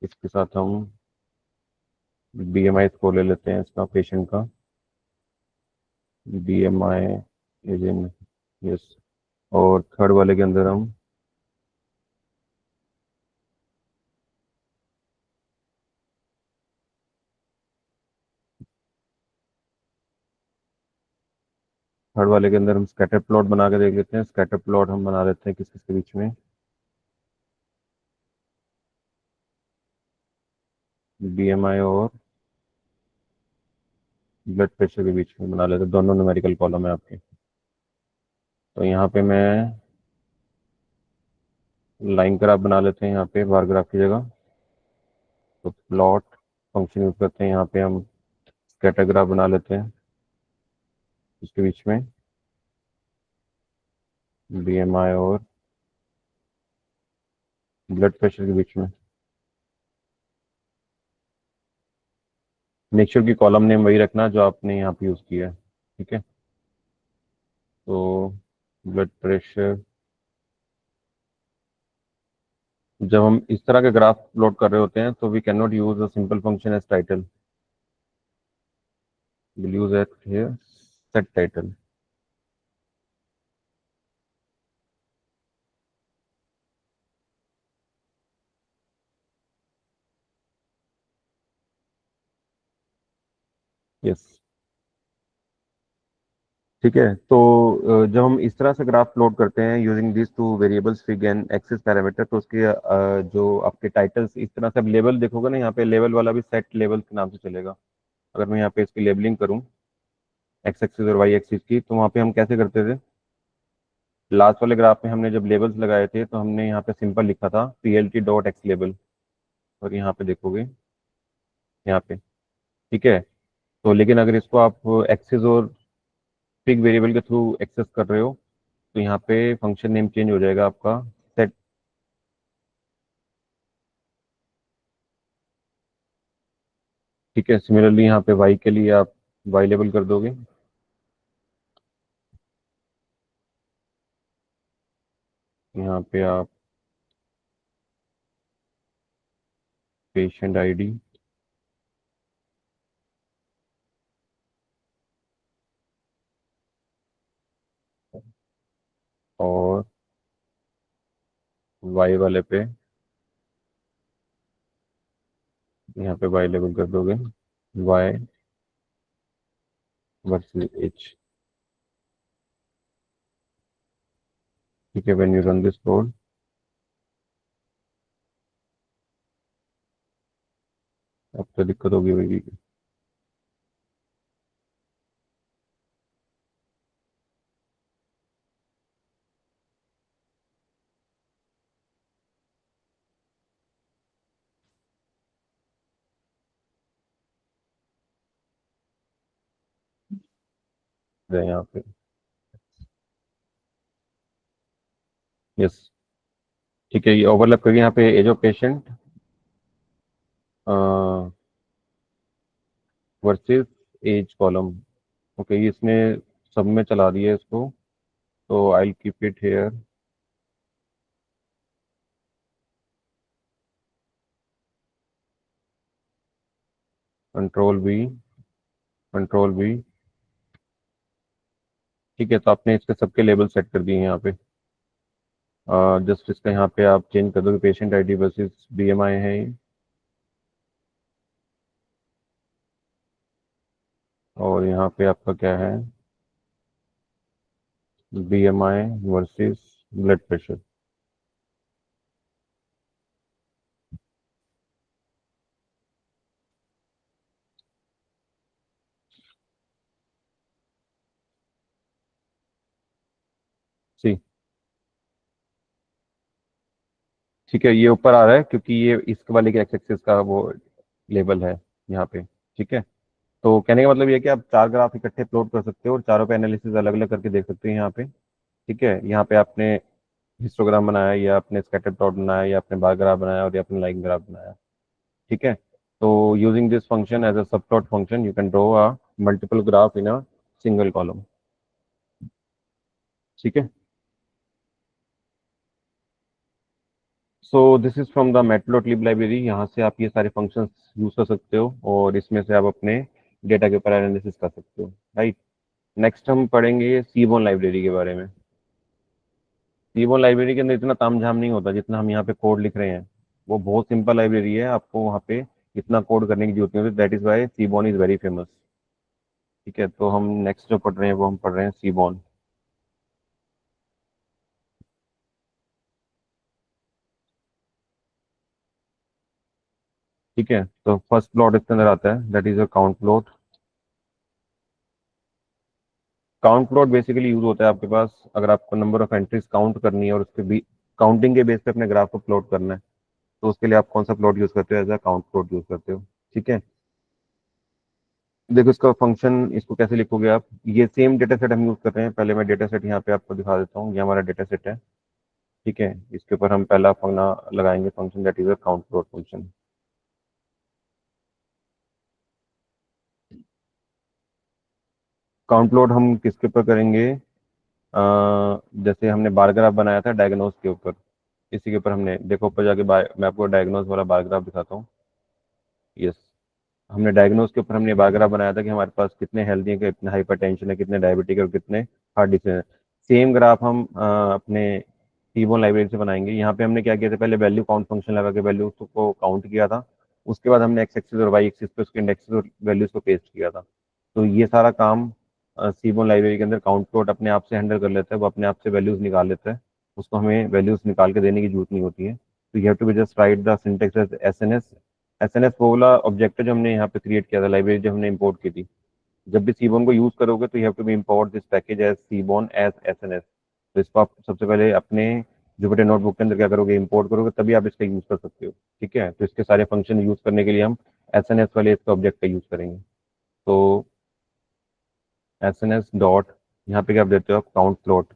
इसके साथ हम BMI स्कोर ले लेते हैं इसका, पेशेंट का। BMI is in, yes. और थर्ड वाले के अंदर हम थर्ड वाले के अंदर हम स्कैटर प्लॉट बना के देख लेते हैं। स्कैटर प्लॉट हम बना लेते हैं किस किस के बीच में, BMI और ब्लड प्रेशर के बीच में बना लेते हैं। दोनों न्यूमेरिकल कॉलम है आपके। तो यहाँ पे मैं लाइन ग्राफ बना लेते हैं यहाँ पे बार ग्राफ की जगह। तो प्लॉट फंक्शन यूज करते हैं, यहाँ पे हम स्कैटर ग्राफ बना लेते हैं इसके बीच में BMI और ब्लड प्रेशर के बीच में। मेक श्योर की कॉलम नेम वही रखना जो आपने यहाँ पे यूज किया है। ठीक है। तो ब्लड प्रेशर, जब हम इस तरह के ग्राफ प्लॉट कर रहे होते हैं तो we can not use a simple function as title, will use at here set title. Yes. ठीक है। तो जब हम इस तरह से ग्राफ प्लॉट करते हैं using this two variables fig and axis parameter, तो उसके जो आपके टाइटल्स इस तरह से, अब लेवल देखोगे ना यहाँ पे, लेवल वाला भी सेट लेवल के नाम से चलेगा। अगर मैं यहाँ पे इसकी लेबलिंग करूँ एक्स एक्सिस और वाई एक्सिस की, तो वहाँ पे हम कैसे करते थे, लास्ट वाले ग्राफ में हमने जब लेबल्स लगाए थे तो हमने यहाँ पे सिंपल लिखा था PLT डॉट एक्स लेबल। और यहाँ पे देखोगे यहाँ पे। ठीक है। तो लेकिन अगर इसको आप एक्सिस और फिग वेरिएबल के थ्रू एक्सेस कर रहे हो तो यहाँ पे फंक्शन नेम चेंज हो जाएगा आपका सेट। ठीक है। सिमिलरली यहाँ पे वाई के लिए आप वाई लेबल कर दोगे। यहाँ पे आप पेशेंट आईडी और वाई वाले पे यहाँ पे वाई लेबल कर दोगे, वाई वर्सेस एच। ठीक है। When you run this code, अब तो दिक्कत होगी भाई। यहाँ पे यस। ठीक है। ये ओवरलैप करके यहाँ पे age of patient versus age column. Okay, ये इसने सब में चला दिया इसको। तो I keep it here, control V, control V। ठीक है। तो आपने इसके सबके लेबल सेट कर दिए हैं यहाँ पे। जस्ट इसका यहाँ पे आप चेंज कर दोगे, पेशेंट आईडी वर्सेस BMI है ये। और यहाँ पे आपका क्या है, BMI वर्सेस ब्लड प्रेशर। सी। ठीक है, ये ऊपर आ रहा है क्योंकि ये इस वाले के एक्स एक्सिस का वो लेवल है यहाँ पे। ठीक है, तो कहने का मतलब ये है कि आप चार ग्राफ इकट्ठे प्लॉट कर सकते हो और चारों पे एनालिसिस अलग अलग करके देख सकते हो यहाँ पे। ठीक है, यहाँ पे आपने हिस्टोग्राम बनाया या आपने स्कैटर प्लॉट बनाया या आपने बार ग्राफ बनाया और या आपने लाइन ग्राफ बनाया। ठीक है, तो using this function as a subplot function you can draw a multiple graph in a single column. ठीक है, so this is from the matplotlib library. यहाँ से आप ये सारे फंक्शंस यूज कर सकते हो और इसमें से आप अपने डेटा के ऊपर एनालिसिस कर सकते हो। राइट, नेक्स्ट हम पढ़ेंगे सीबोन लाइब्रेरी के बारे में। सीबोन लाइब्रेरी के अंदर इतना तामझाम नहीं होता जितना हम यहाँ पे कोड लिख रहे हैं। वो बहुत सिंपल लाइब्रेरी है, आपको वहाँ पे इतना कोड करने की जरूरत नहीं होती। That is why seaborn is very famous. ठीक है, तो हम नेक्स्ट जो पढ़ रहे हैं वो हम पढ़ रहे हैं सीबोन। ठीक है, तो फर्स्ट प्लॉट इसके अंदर आता है, that is a count plot. Count plot basically use होता है आपके पास अगर आपको नंबर ऑफ एंट्रीज काउंट करनी है और उसके भी काउंटिंग के बेस पे अपने ग्राफ को प्लॉट करना है। तो उसके लिए आप कौन सा प्लॉट यूज करते हो? As a count plot use करते हो। ठीक है, देखो इसका फंक्शन, इसको कैसे लिखोगे आप? ये सेम डेटा सेट हम यूज कर रहे हैं। पहले मैं डेटा सेट यहाँ पे आपको दिखा देता हूँ। ये हमारा डेटा सेट है। ठीक है, इसके ऊपर हम पहला फंक्ना लगाएंगे function, that is a count plot function. Count plot हम किसके ऊपर करेंगे? जैसे हमने बार ग्राफ बनाया था डायग्नोस के ऊपर, इसी के ऊपर हमने, देखो ऊपर जाके मैं आपको डायग्नोस वाला बार ग्राफ दिखाता हूँ। यस, हमने डायग्नोस के ऊपर हमने बार ग्राफ बनाया था कि हमारे पास कितने हेल्दी हैं, कितने हाइपरटेंशन है, कितने डायबिटिक है और कितने हार्ट डिसीज है। सेम ग्राफ हम अपने टीबोन लाइब्रेरी से बनाएंगे। यहाँ पे हमने क्या किया था, पहले वैल्यू काउंट फंक्शन लगा के वैल्यू को काउंट किया था। उसके बाद हमने एक्स एक्सिस और वाई एक्सिस पे उसके इंडेक्सेस और वैल्यूज को पेस्ट किया था। तो ये सारा काम सीबोन लाइब्रेरी के अंदर काउंट प्लॉट अपने आप से हैंडल कर लेता है। वो अपने आप से वैल्यूज निकाल लेता है, उसको हमें वैल्यूज निकाल के देने की जरूरत नहीं होती है। तो you have to be just write the syntax as S N S. S वो वाला ऑब्जेक्ट है जो हमने यहाँ पे क्रिएट किया था, लाइब्रेरी जो हमने इंपोर्ट की थी। जब भी सीबोन को यूज करोगे तो you have to be import this package as seaborn as S. तो इसको आप सबसे पहले अपने जुपिटर नोटबुक के अंदर क्या करोगे, इंपोर्ट करोगे, तभी आप इसका यूज कर सकते हो। ठीक है, तो इसके सारे फंक्शन यूज करने के लिए हम एस वाले इसका ऑब्जेक्ट का यूज करेंगे। तो एस डॉट, यहाँ पे क्या आप देते हो, आप काउंट प्लॉट।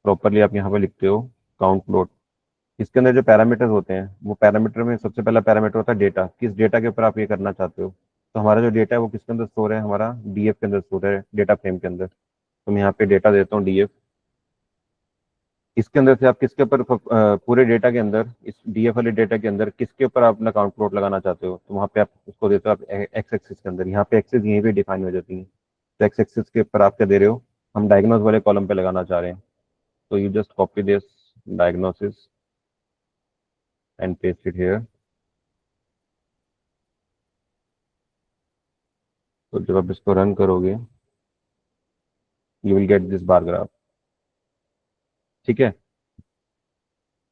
प्रॉपरली आप यहाँ पे लिखते हो काउंट प्लॉट। इसके अंदर जो पैरामीटर्स होते हैं, वो पैरामीटर में सबसे पहला पैरामीटर होता है डेटा। किस डेटा के ऊपर आप ये करना चाहते हो? तो हमारा जो डेटा है वो किसके अंदर स्टोर है? हमारा डीएफ के अंदर स्टोर है, डेटा फ्रेम के अंदर। तो मैं यहाँ पे डेटा देता हूँ डीएफ। इसके अंदर से आप किसके ऊपर पूरे डेटा के अंदर, इस डीएफ वाले डेटा के अंदर किसके ऊपर आप अपना काउंट प्लॉट लगाना चाहते हो? तो वहाँ पे आप उसको देते हो आप एक्स एक्सिस के अंदर। यहाँ पे एक्सिस यहीं पे डिफाइन हो जाती है। तो एक्स एक्सिस के ऊपर आप क्या दे रहे हो? हम डायग्नोस वाले कॉलम पे लगाना चाह रहे हैं। तो you just copy this diagnosis and paste it here. तो जब आप इसको रन करोगे you will get this bar graph. ठीक है,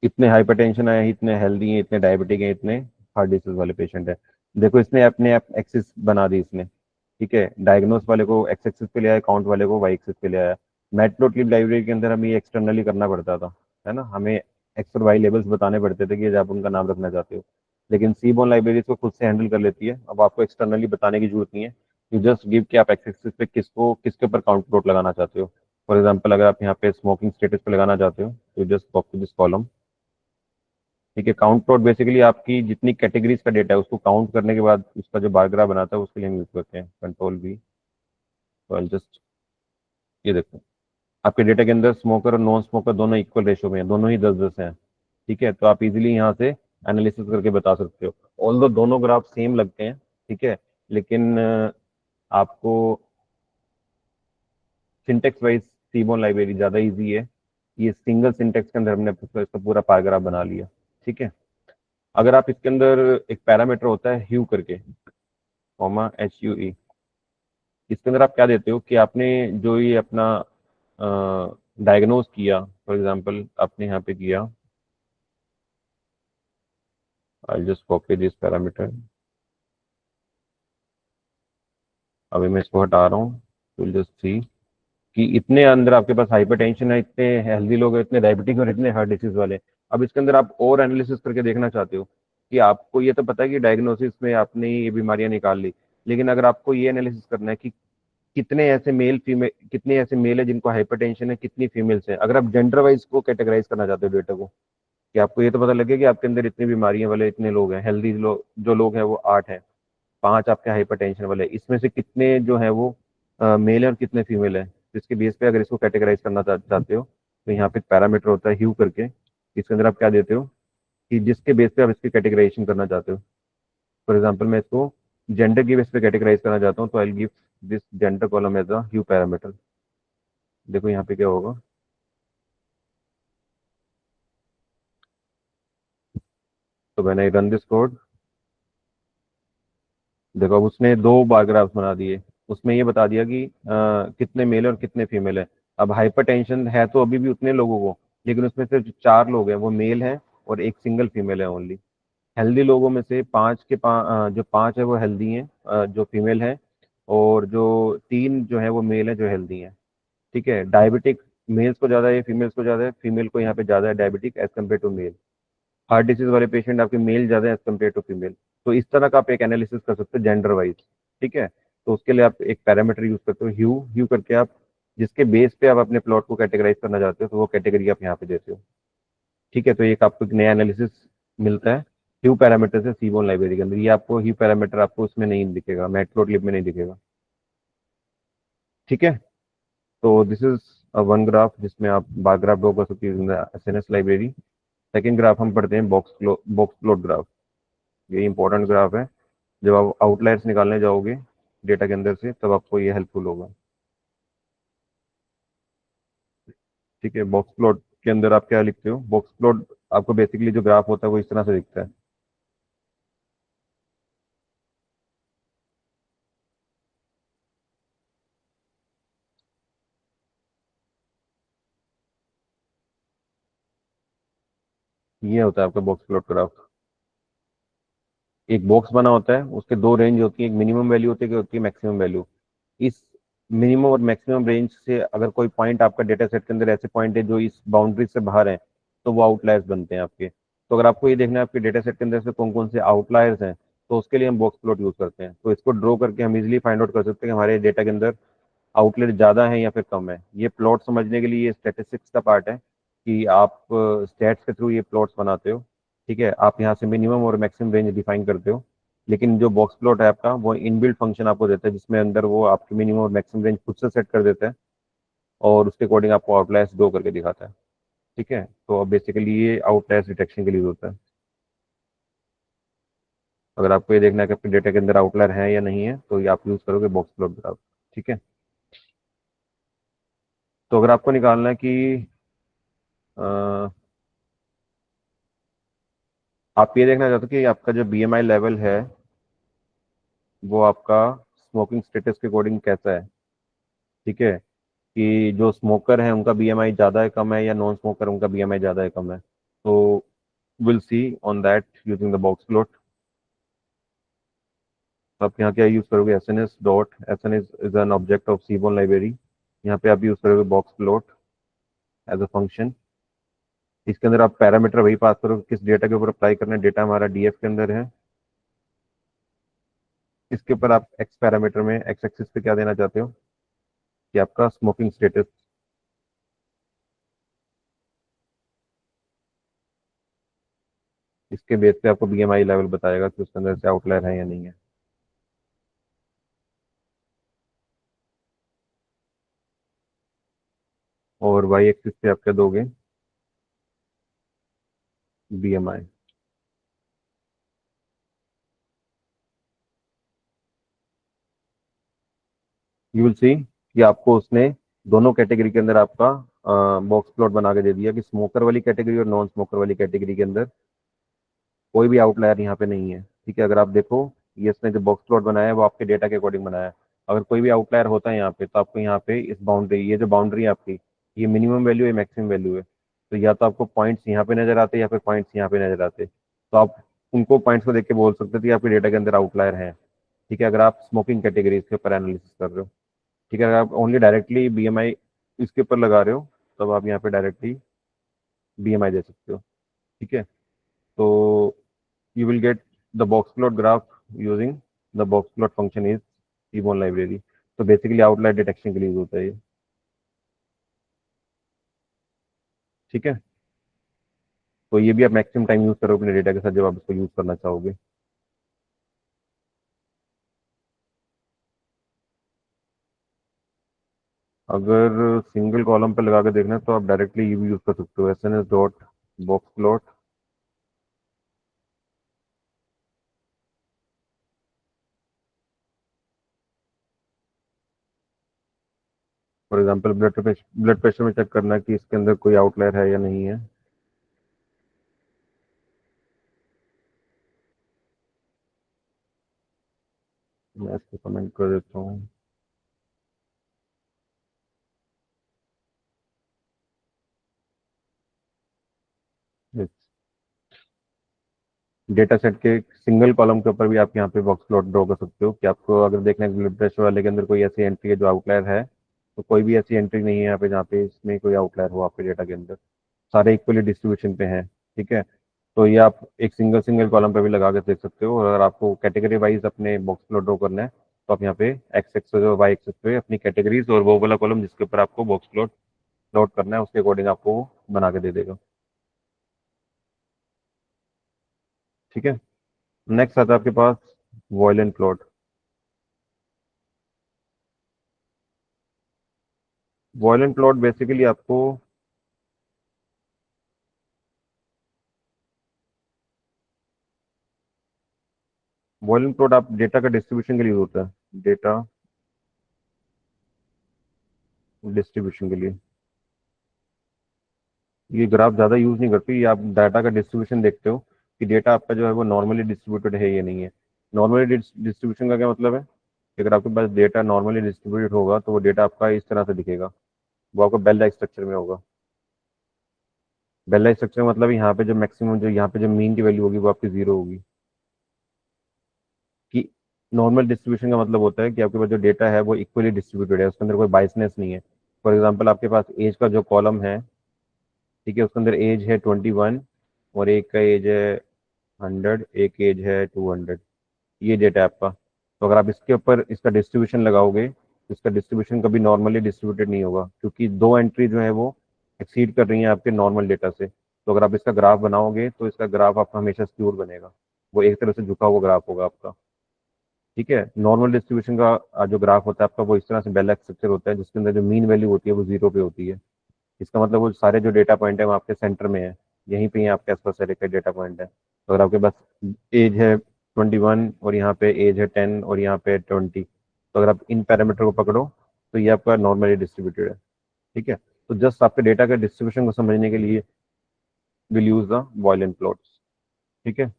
इतने हाइपरटेंशन आए हैं, इतने हेल्दी हैं, इतने डायबिटिक हैं, इतने हार्ट डिसीज वाले पेशेंट हैं। देखो इसने अपने आप एक्सिस बना दी इसने। ठीक है, डायग्नोस वाले को एक्स एक्सिस पे ले आया, काउंट वाले को वाई एक्सिस पे ले आया। मैटप्लॉटलिब लाइब्रेरी के अंदर हमें ये एक्सटर्नली करना पड़ता था, है ना, हमें एक्स और वाई लेबल्स बताने पड़ते थे कि आप उनका नाम रखना चाहते हो। लेकिन सीबोन लाइब्रेरी इसको खुद से हैंडल कर लेती है। अब आपको एक्सटर्नली बताने की जरूरत नहीं है। यू जस्ट गिव कि आप एक्स एक्सिस पे किसको किसके ऊपर काउंट प्लॉट लगाना चाहते हो। फॉर एग्जाम्पल अगर आप यहाँ पे स्मोकिंग स्टेटस पे लगाना चाहते हो तो जस्ट कॉपी दिस कॉलम। ठीक है, काउंट प्लॉट बेसिकली आपकी जितनी कैटेगरीज का डेटा है उसको काउंट करने के बाद उसका जो बार ग्राफ बनाता है उसके लिए हम यूज करते हैं कंट्रोल बी। तो जस्ट ये देखो, आपके डेटा के अंदर स्मोकर और नॉन स्मोकर दोनों इक्वल रेशो में हैं, दोनों ही 10-10 हैं। ठीक है, तो आप इजीली यहाँ से एनालिसिस करके बता सकते हो। ऑल्दो दोनों ग्राफ सेम लगते हैं, ठीक है, लेकिन आपको सिंटेक्स वाइज सीबोन लाइब्रेरी ज़्यादा इजी है। ये सिंगल सिंटेक्स के अंदर हमने इसका पूरा पैराग्राफ बना लिया। ठीक है, अगर आप इसके अंदर एक पैरामीटर होता है ह्यू करके, कॉमा HUE, इसके अंदर आप क्या देते हो कि आपने जो ये अपना डायग्नोज किया, फॉर एग्जांपल आपने यहाँ पे किया, I just copy this parameter. अभी मैं इसको हटा रहा हूँ, विल जस्ट सी। कि इतने अंदर आपके पास हाइपरटेंशन है, इतने हेल्दी लोग हैं, इतने डायबिटिक और इतने हार्ट डिसीज वाले। अब इसके अंदर आप और एनालिसिस करके देखना चाहते हो कि आपको ये तो पता है कि डायग्नोसिस में आपने ये बीमारियां निकाल ली, लेकिन अगर आपको ये एनालिसिस करना है कि कितने ऐसे मेल है जिनको हाइपरटेंशन है, कितनी फीमेल्स हैं, अगर आप जेंडर वाइज को कैटेगराइज करना चाहते हो डेटा को, कि आपको ये तो पता लगे कि आपके अंदर इतनी बीमारियां वाले इतने लोग हैं, हेल्दी लोग जो लोग हैं वो 8 हैं, 5 आपके हाइपरटेंशन वाले, इसमें से कितने जो है वो मेल है और कितने फीमेल है, जिसके बेस पे अगर इसको कैटेगराइज करना चाहते हो तो यहाँ पे एक पैरामीटर होता है ह्यू करके, इसके अंदर आप क्या देते हो कि जिसके बेस पे आप इसकी कैटेगराइजेशन करना चाहते हो। फॉर एग्जाम्पल मैं इसको जेंडर की बेस पे कैटेगराइज करना चाहता हूँ, तो I give this gender column as a hue parameter. देखो यहाँ पे क्या होगा, तो मैंने रन दिस कोड, देखो अब उसने 2 बार ग्राफ्स बना दिए, उसमें ये बता दिया कि कितने मेल और कितने फीमेल है। अब हाइपरटेंशन है तो अभी भी उतने लोगों को, लेकिन उसमें से जो 4 लोग हैं वो मेल हैं और एक सिंगल फीमेल है ओनली। हेल्दी लोगों में से जो 5 है वो हेल्दी हैं, जो फीमेल हैं, और जो 3 जो है वो मेल है जो हेल्दी हैं। ठीक है, डायबिटिक मेल्स को ज़्यादा है, फीमेल्स को ज़्यादा है, फीमेल को यहाँ पे ज़्यादा है diabetic as compare to male. Heart disease वाले पेशेंट आपके मेल ज़्यादा है एज कम्पेयर टू फीमेल। तो इस तरह का आप एक एनालिसिस कर सकते हो जेंडर वाइज। ठीक है, तो उसके लिए आप एक पैरामीटर यूज करते हो ह्यू, ह्यू करके आप जिसके बेस पे आप अपने प्लॉट को कैटेगराइज करना चाहते हो तो वो कैटेगरी आप यहाँ पे देते हो। ठीक है, तो एक आपको एक नया एनालिसिस मिलता है ह्यू पैरामीटर से सीबोन लाइब्रेरी के अंदर। ये आपको ह्यू पैरामीटर आपको उसमें नहीं दिखेगा, मैटप्लोट्लिब में नहीं दिखेगा। ठीक है, तो दिस इज वन ग्राफ जिसमें आप बार ग्राफ ड्रॉ कर सकते हो S N S library. Second graph हम पढ़ते हैं बॉक्स प्लॉट ग्राफ। ये इंपॉर्टेंट ग्राफ है, जब आप आउटलायर्स निकालने जाओगे डेटा के अंदर से तब आपको ये हेल्पफुल होगा। ठीक है, बॉक्स प्लॉट के अंदर आप क्या लिखते हो, बॉक्स प्लॉट आपको बेसिकली जो ग्राफ होता है वो इस तरह से दिखता है। ये होता है आपका बॉक्स प्लॉट ग्राफ। एक बॉक्स बना होता है, उसके 2 रेंज होती है, एक मिनिमम वैल्यू होती है, एक होती है मैक्सिमम वैल्यू। इस मिनिमम और मैक्सिमम रेंज से अगर कोई पॉइंट आपका डेटा सेट के अंदर ऐसे पॉइंट है जो इस बाउंड्री से बाहर है, तो वो आउटलायर्स बनते हैं आपके। तो अगर आपको ये देखना है आपके डेटा सेट के अंदर से कौन कौन से आउटलायर्स हैं, तो उसके लिए हम बॉक्स प्लॉट यूज करते हैं। तो इसको ड्रॉ करके हम इजिली फाइंड आउट कर सकते हैं कि हमारे डेटा के अंदर आउटलेट ज़्यादा है या फिर कम है। ये प्लॉट समझने के लिए ये स्टैटिस्टिक्स का पार्ट है कि आप स्टैट्स के थ्रू ये प्लॉट्स बनाते हो। ठीक है, आप यहाँ से मिनिमम और मैक्सिमम रेंज डिफाइन करते हो, लेकिन जो बॉक्स प्लॉट है आपका वो इनबिल्ट फंक्शन आपको देता है जिसमें अंदर वो आपकी मिनिमम और मैक्सिमम रेंज खुद से सेट कर देता है और उसके अकॉर्डिंग आपको आउटलायर्स ड्रॉ करके दिखाता है। ठीक है, तो बेसिकली ये आउटलायर्स डिटेक्शन के लिए होता है। अगर आपको ये देखना है कि आपके डेटा के अंदर आउटलायर है या नहीं है तो ये आप यूज़ करोगे बॉक्स प्लॉट ग्राफ। ठीक है, तो अगर आपको निकालना है कि आप ये देखना चाहते हो कि आपका जो बीएमआई लेवल है वो आपका स्मोकिंग स्टेटस के अकॉर्डिंग कैसा है। ठीक है, कि जो स्मोकर है उनका बीएमआई ज़्यादा है कम है, या नॉन स्मोकर उनका बीएमआई ज़्यादा है कम है। तो will see on that using the box plot. तो आप यहाँ क्या यूज़ करोगे, S N S dot S N S is an object of seaborn library. यहाँ पे आप यूज़ करोगे box plot as a function. इसके अंदर आप पैरामीटर वही पास करोगे किस डेटा के ऊपर अप्लाई करना है। डेटा हमारा डीएफ के अंदर है, इसके ऊपर आप एक्स पैरामीटर में एक्स एक्सिस पे क्या देना चाहते हो कि आपका स्मोकिंग स्टेटस। इसके बेस पे आपको बीएमआई लेवल बताएगा कि उसके अंदर से आउटलायर है या नहीं है। और वाई एक्सिस पे आप क्या दोगे, बीएमआई। यू विल सी कि आपको उसने दोनों कैटेगरी के अंदर आपका बॉक्स प्लॉट बना के दे दिया कि स्मोकर वाली कैटेगरी और नॉन स्मोकर वाली कैटेगरी के अंदर कोई भी आउटलायर यहाँ पे नहीं है। ठीक है, अगर आप देखो ये इसने जो बॉक्स प्लॉट बनाया है वो आपके डेटा के अकॉर्डिंग बनाया है। अगर कोई भी आउटलायर होता है यहाँ पे तो आपको यहाँ पे इस बाउंड्री, ये जो बाउंड्री है आपकी, ये मिनिमम वैल्यू है मैक्सिमम वैल्यू है, तो या तो आपको पॉइंट्स यहाँ पे नजर आते या फिर पॉइंट्स यहाँ पे नजर आते, तो आप उनको पॉइंट्स को देख के बोल सकते थे कि आपके डेटा के अंदर आउटलायर है। ठीक है, अगर आप स्मोकिंग कैटेगरीज के ऊपर एनालिसिस कर रहे हो। ठीक है, अगर आप ओनली डायरेक्टली बीएमआई इसके ऊपर लगा रहे हो तब आप यहाँ पे डायरेक्टली बीएमआई दे सकते हो। ठीक है, तो you will get the box plot graph using the box plot function is Seaborn library। तो बेसिकली आउटलायर डिटेक्शन के लिए यूज होता है ये। ठीक है, तो ये भी आप मैक्सिमम टाइम यूज करो अपने डेटा के साथ जब आप इसको यूज करना चाहोगे। अगर सिंगल कॉलम पे लगा के देखना है तो आप डायरेक्टली ये भी यूज कर सकते हो, SNS dot box plot. For example blood pressure में चेक करना है कि इसके अंदर कोई आउटलायर है या नहीं है। मैं इसको कमेंट कर देता हूँ। डेटा सेट के सिंगल कॉलम के ऊपर भी आप यहाँ पे बॉक्स प्लॉट ड्रॉ कर सकते हो कि आपको अगर देखना है ब्लड प्रेशर वाले के अंदर कोई ऐसी एंट्री है जो आउटलायर है, तो कोई भी ऐसी एंट्री नहीं है यहाँ पे जहाँ पे इसमें कोई आउटलायर हो आपके डेटा के अंदर, सारे इक्वली डिस्ट्रीब्यूशन पे हैं। ठीक है, तो ये आप एक सिंगल सिंगल कॉलम पे भी लगा के देख सकते हो, और अगर आपको कैटेगरी वाइज अपने बॉक्स प्लॉट ड्रॉ करना है तो आप यहाँ पे एक्स एक्सेस और वाई एक्सेस पे अपनी कैटेगरीज और वो वाला कॉलम जिसके ऊपर आपको बॉक्स प्लॉट प्लॉट करना है उसके अकॉर्डिंग आपको वो बना के दे देगा। ठीक है, नेक्स्ट आता है आपके पास violent plot. Violent plot basically आपको वॉल्यूम प्लॉट आप डेटा का डिस्ट्रीब्यूशन के लिए होता है, डेटा डिस्ट्रीब्यूशन के लिए। ये ग्राफ ज़्यादा यूज़ नहीं करती, ये आप डाटा का डिस्ट्रीब्यूशन देखते हो कि डेटा आपका जो है वो नॉर्मली डिस्ट्रीब्यूटेड है या नहीं है। नॉर्मली डिस्ट्रीब्यूशन का क्या मतलब है कि अगर आपके पास डेटा नॉर्मली डिस्ट्रीब्यूटेड होगा तो वो डेटा आपका इस तरह से दिखेगा, वो आपका बेल लाइक स्ट्रक्चर में होगा। बेल लाइक स्ट्रक्चर मतलब यहाँ पे जो मैक्सिमम जो यहाँ पे जो मीन की वैल्यू होगी वो आपकी जीरो होगी। कि नॉर्मल डिस्ट्रीब्यूशन का मतलब होता है कि आपके पास जो डेटा है वो इक्वली डिस्ट्रीब्यूटेड है, उसके अंदर कोई बाइसनेस नहीं है। फॉर एग्जाम्पल आपके पास एज का जो कॉलम है, ठीक है, उसके अंदर एज है 21 और एक का एज है 100, एक एज है 200। ये डेटा है आपका। तो अगर आप इसके ऊपर इसका डिस्ट्रीब्यूशन लगाओगे तो इसका डिस्ट्रीब्यूशन कभी नॉर्मली डिस्ट्रीब्यूटेड नहीं होगा, क्योंकि दो एंट्री जो है वो एक्सीड कर रही हैं आपके नॉर्मल डेटा से। तो अगर आप इसका ग्राफ बनाओगे तो इसका ग्राफ आपका हमेशा स्क्यूड बनेगा, वो एक तरह से झुका हुआ ग्राफ होगा आपका। ठीक है, नॉर्मल डिस्ट्रीब्यूशन का जो ग्राफ होता है आपका वो इस तरह से बेल स्ट्रक्चर होता है जिसके अंदर जो मीन वैल्यू होती है वो जीरो पे होती है। इसका मतलब वो सारे जो डेटा पॉइंट है वो आपके सेंटर में है, यहीं पे ही आपके आसपास सारे का डेटा पॉइंट है। तो अगर आपके पास एज है 21 और यहाँ पे एज है 10 और यहाँ पे 20, तो अगर आप इन पैरामीटर को पकड़ो तो ये आपका नॉर्मली डिस्ट्रीब्यूटेड है। ठीक है, तो जस्ट आपके डेटा का डिस्ट्रीब्यूशन को समझने के लिए विल यूज द बॉयलेंट प्लॉट्स। ठीक है,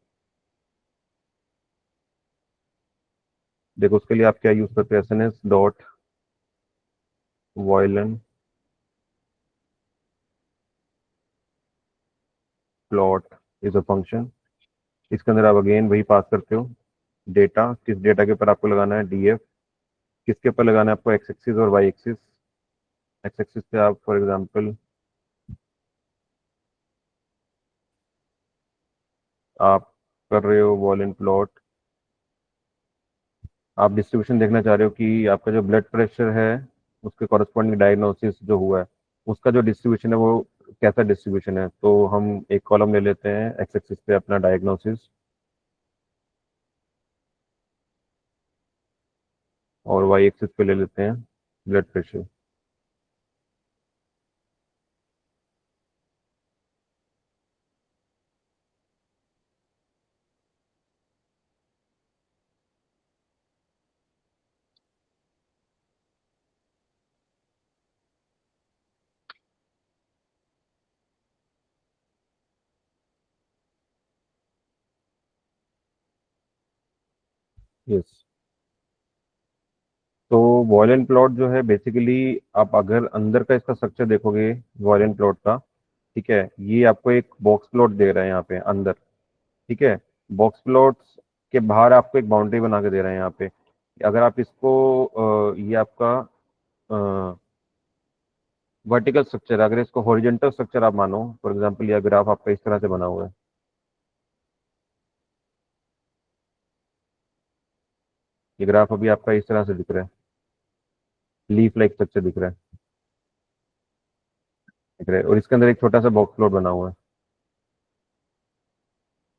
देखो उसके लिए आप क्या यूज करते हैं, SNS dot violent plot is a function. इसके अंदर आप अगेन वही पास करते हो डेटा, किस डेटा के ऊपर आपको लगाना है DF, किसके ऊपर लगाना है आपको एक्स एक्सिस और वाई एक्सिस। एक्स एक्सिस पे आप फॉर एग्जांपल आप कर रहे हो वॉलेंट प्लॉट, आप डिस्ट्रीब्यूशन देखना चाह रहे हो कि आपका जो ब्लड प्रेशर है उसके कॉरेस्पॉन्डिंग डायग्नोसिस जो हुआ है उसका जो डिस्ट्रीब्यूशन है वो कैसा डिस्ट्रीब्यूशन है। तो हम एक कॉलम ले लेते हैं एक्स एक्सिस पे अपना डायग्नोसिस और वाई एक्सिस पे ले लेते हैं ब्लड प्रेशर। यस, तो वॉयलेंट प्लॉट जो है बेसिकली आप अगर अंदर का इसका स्ट्रक्चर देखोगे वॉयलेंट प्लॉट का, ठीक है, ये आपको एक बॉक्स प्लॉट दे रहा है यहाँ पे अंदर। ठीक है, बॉक्स प्लॉट्स के बाहर आपको एक बाउंड्री बना के दे रहे हैं यहाँ पे। अगर आप इसको ये आपका वर्टिकल स्ट्रक्चर, अगर इसको हॉरिजॉन्टल स्ट्रक्चर आप मानो, फॉर एग्जांपल यह ग्राफ आपका इस तरह से बना हुआ है, ये ग्राफ अभी आपका इस तरह से दिख रहा है, लीफ लाइक स्ट्रक्चर दिख रहा है, और इसके अंदर एक छोटा सा बॉक्स प्लॉट बना हुआ है।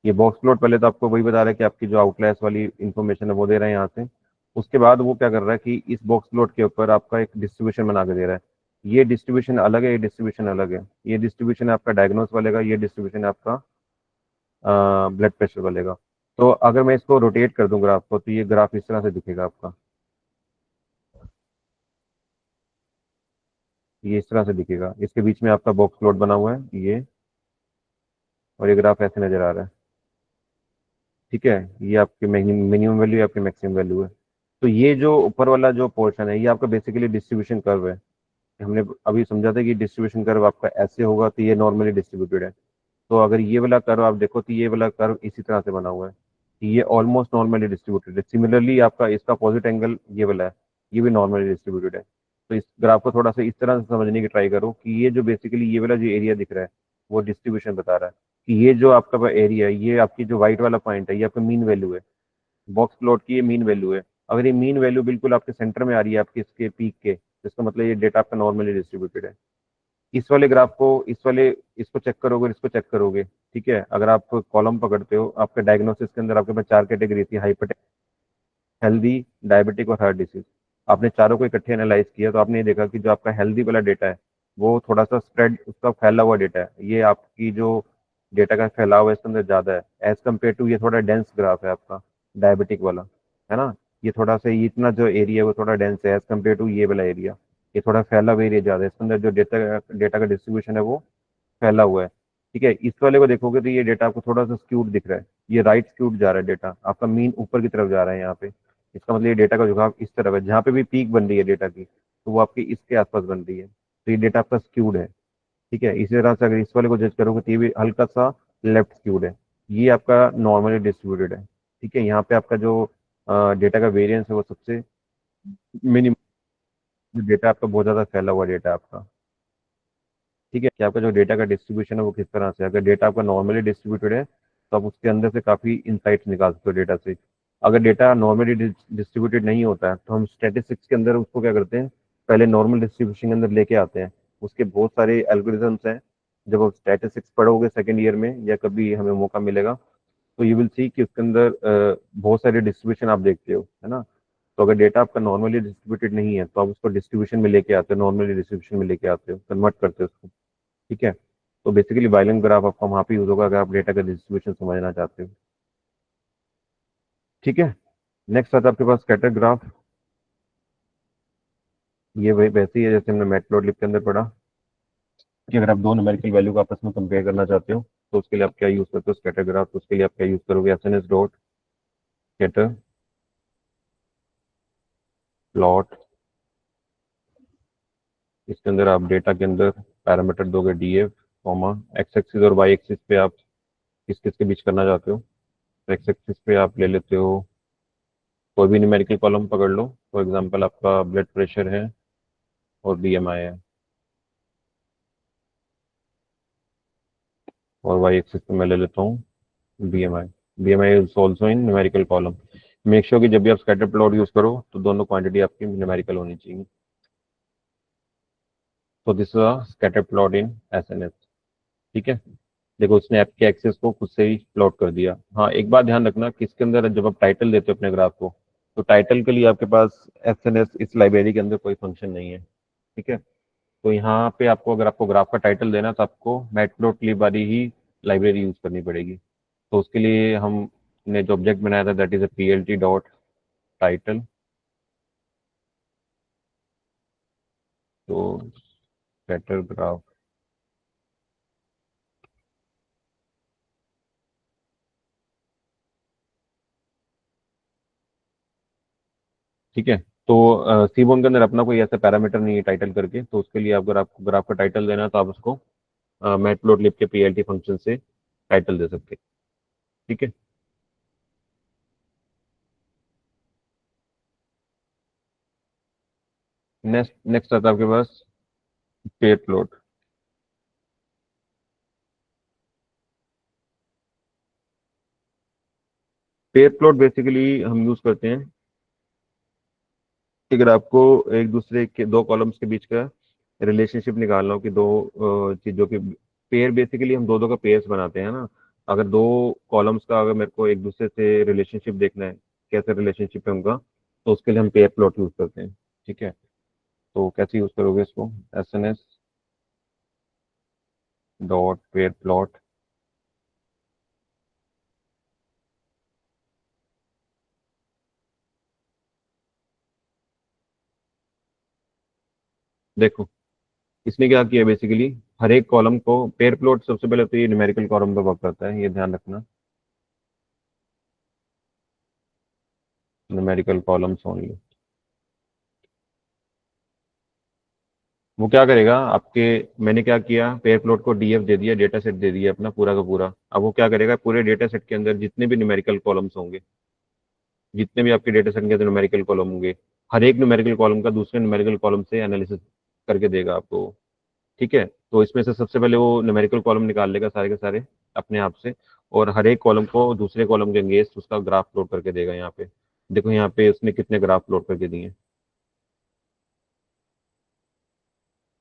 ये बॉक्स प्लॉट पहले तो आपको वही बता रहा है कि आपकी जो आउटलायर्स वाली इंफॉर्मेशन है वो दे रहा है यहाँ से। उसके बाद वो क्या कर रहा है कि इस बॉक्स प्लॉट के ऊपर आपका एक डिस्ट्रीब्यूशन बना के दे रहा है। ये डिस्ट्रीब्यूशन अलग है, ये डिस्ट्रीब्यूशन अलग है। ये डिस्ट्रीब्यूशन है आपका डायग्नोस वाले का, ये डिस्ट्रीब्यूशन है आपका ब्लड प्रेशर वाले का। तो अगर मैं इसको रोटेट कर दूं ग्राफ को, तो ये ग्राफ इस तरह से दिखेगा आपका, ये इस तरह से दिखेगा। इसके बीच में आपका बॉक्स प्लॉट बना हुआ है ये, और ये ग्राफ ऐसे नजर आ रहा है। ठीक है, ये आपकी मिनिमम वैल्यू है, आपकी मैक्सिमम वैल्यू है। तो ये जो ऊपर वाला जो पोर्शन है, ये आपका बेसिकली डिस्ट्रीब्यूशन कर्व है। हमने अभी समझा था कि डिस्ट्रीब्यूशन कर्व आपका ऐसे होगा तो ये नॉर्मली डिस्ट्रीब्यूटेड है। तो अगर ये वाला कर्व आप देखो, तो ये वाला कर्व इसी तरह से बना हुआ है कि ये ऑलमोस्ट नॉर्मली डिस्ट्रीब्यूटेड है। सिमिलरली आपका इसका अपोजिट एंगल ये वाला है, ये भी नॉर्मली डिस्ट्रीब्यूटेड है। तो इस ग्राफ को थोड़ा सा इस तरह से समझने की ट्राई करो कि ये जो बेसिकली ये वाला जो एरिया दिख रहा है, वो डिस्ट्रीब्यूशन बता रहा है कि ये जो आपका एरिया है, ये आपकी जो व्हाइट वाला पॉइंट है, ये आपका मीन वैल्यू है। बॉक्स प्लॉट की ये मीन वैल्यू है। अगर ये मीन वैल्यू बिल्कुल आपके सेंटर में आ रही है, आपके इसके पीक के, तो इसका मतलब ये डेटा आपका नॉर्मली डिस्ट्रीब्यूटेड है। इस वाले ग्राफ को, इस वाले, इसको चेक करोगे, इसको चेक करोगे, ठीक है। अगर आप कॉलम पकड़ते हो, आपके डायग्नोसिस के अंदर आपके पास चार कैटेगरी थी, हाइपर, हेल्दी, डायबिटिक और हार्ट डिसीज। आपने चारों को इकट्ठे एनालाइज किया तो आपने ये देखा कि जो आपका हेल्दी वाला डेटा है, वो थोड़ा सा स्प्रेड, उसका फैला हुआ डेटा है। ये आपकी जो डेटा का फैलाव है इसके अंदर ज़्यादा है एज कम्पेयर टू ये थोड़ा डेंस ग्राफ है आपका डायबिटिक वाला, है ना। ये थोड़ा सा, ये इतना जो एरिया है वो थोड़ा डेंस है एज कम्पेयर टू ये वाला एरिया। ये थोड़ा फैला हुआ एरिया ज़्यादा है, इसके अंदर जो डेटा डेटा का डिस्ट्रीब्यूशन है वो फैला हुआ है। ठीक है, इस वाले को देखोगे तो ये डेटा आपको थोड़ा सा स्क्यूड दिख रहा है, ये राइट स्क्यूड जा रहा है डेटा आपका, मीन ऊपर की तरफ जा रहा है यहाँ पे। इसका मतलब ये डेटा का झुकाव इस तरफ है, जहाँ पे भी पीक बन रही है डेटा की, तो वो आपकी इसके आसपास बन रही है, तो ये डेटा आपका स्क्यूड है। ठीक है, इसी तरह से अगर इस वाले को जज करोगे तो ये भी हल्का सा लेफ्ट स्क्यूड है, ये आपका नॉर्मली डिस्ट्रीब्यूटेड है। ठीक है, यहाँ पे आपका जो डेटा का वेरिएंस है वो सबसे मिनिमम, डेटा आपका बहुत ज़्यादा फैला हुआ डेटा आपका। ठीक है, कि आपका जो डेटा का डिस्ट्रीब्यूशन है वो किस तरह से, अगर डेटा आपका नॉर्मली डिस्ट्रीब्यूटेड है तो आप उसके अंदर से काफ़ी इंसाइट्स निकाल सकते हो डेटा से। अगर डेटा नॉर्मली डिस्ट्रीब्यूटेड नहीं होता है तो हम स्टैटिस्टिक्स के अंदर उसको क्या करते हैं, पहले नॉर्मल डिस्ट्रीब्यूशन के अंदर लेके आते हैं। उसके बहुत सारे एल्गोरिथम्स हैं। जब आप स्टैटिस्टिक्स पढ़ोगे सेकेंड ईयर में या कभी हमें मौका मिलेगा, तो यू विल सी कि उसके अंदर बहुत सारे डिस्ट्रीब्यूशन आप देखते हो, है ना। तो अगर डेटा आपका नॉर्मली डिस्ट्रीब्यूटेड नहीं है तो आप उसको डिस्ट्रीब्यूशन में लेके आते हो, नॉर्मली डिस्ट्रीब्यूशन में लेके आते हो, कन्वर्ट करते हो उसको। ठीक है, तो बेसिकली बाइलिंग ग्राफ आपका वहाँ पे यूज होगा अगर आप डेटा का डिस्ट्रीब्यूशन समझना चाहते हो। ठीक है, नेक्स्ट आता है आपके पास स्कैटर ग्राफ। ये वही वैसे ही है जैसे हमने मैटप्लॉटलिब के अंदर पढ़ा कि अगर आप दो न्यूमेरिकल वैल्यू को आपस में कंपेयर करना चाहते हो तो उसके लिए आप क्या यूज करते हो, स्कैटर ग्राफ। तो उसके लिए आप क्या यूज करोगे, एसएनएस डॉट स्कैटर प्लॉट। इसके अंदर आप डेटा के अंदर पैरामीटर दोगे डीएफ कॉमा, एक्स एक्सिस और वाई एक्सिस पे आप किस किस के बीच करना चाहते हो। तो एक्स एक्सिस पे आप ले लेते हो, कोई भी न्यूमेरिकल कॉलम पकड़ लो, फॉर एग्जांपल आपका ब्लड प्रेशर है और बीएमआई है, और वाई एक्सिस पे मैं ले लेता हूँ BMI. BMI is also in numerical column. Make sure कि जब भी आप स्कैटर प्लॉट यूज करो तो दोनों क्वांटिटी आपकी न्यूमेरिकल होनी चाहिए। तो this is scatter plot in SNS. ठीक है, देखो उसने आपके एक्सेस को खुद से ही प्लॉट कर दिया। हाँ, एक बात ध्यान रखना कि इसके अंदर जब आप टाइटल देते हो अपने ग्राफ को, तो टाइटल के लिए आपके पास एसएनएस इस लाइब्रेरी के अंदर कोई फंक्शन नहीं है। ठीक है, तो यहाँ पे आपको, अगर आपको ग्राफ का टाइटल देना है, तो आपको मैटप्लॉटलिब वाली ही लाइब्रेरी यूज करनी पड़ेगी। तो उसके लिए हमने जो ऑब्जेक्ट बनाया था that is a PLT dot title. तो स्कैटर ग्राफ, ठीक है। तो सीबोन के अंदर अपना कोई ऐसा पैरामीटर नहीं है टाइटल करके, तो उसके लिए अगर आपको ग्राफ का टाइटल देना है तो आप उसको मैटप्लॉटलिब के पीएलटी फंक्शन से टाइटल दे सकते हैं। ठीक है, नेक्स्ट नेक्स्ट आता है आपके पास pair plot. Pair plot basically हम यूज करते हैं कि अगर आपको एक दूसरे के दो कॉलम्स के बीच का रिलेशनशिप निकालना हो कि दो चीजों के पेयर, बेसिकली हम दो दो का पेयर्स बनाते हैं ना। अगर दो कॉलम्स का अगर मेरे को एक दूसरे से रिलेशनशिप देखना है, कैसे रिलेशनशिप है उनका, तो उसके लिए हम पेयर प्लॉट यूज करते हैं। ठीक है, तो कैसे यूज करोगे इसको? SNS dot pair plot. देखो इसने क्या किया बेसिकली, हर एक कॉलम को पेयर प्लॉट, सबसे पहले तो ये न्यूमेरिकल कॉलम पे वर्क करता है, ये ध्यान रखना। Numerical columns only. वो क्या करेगा आपके, मैंने क्या किया, पेयर प्लॉट को DF दे दिया, डेटा सेट दे दिया अपना पूरा का पूरा। अब वो क्या करेगा, पूरे डेटा सेट के अंदर जितने भी न्यूमेरिकल कॉलम्स होंगे, जितने भी आपके डेटा सेट के अंदर न्यूमेरिकल कॉलम होंगे, हर एक न्यूमेरिकल कॉलम का दूसरे न्यूमेरिकल कॉलम से एनालिसिस करके देगा आपको। ठीक है, तो इसमें से सबसे पहले वो न्यूमेरिकल कॉलम निकाल लेगा सारे के सारे अपने आप से, और हर एक कॉलम को दूसरे कॉलम के अगेंस्ट उसका ग्राफ प्लॉट करके देगा। यहाँ पे देखो, यहाँ पे उसने कितने ग्राफ प्लॉट करके दिए।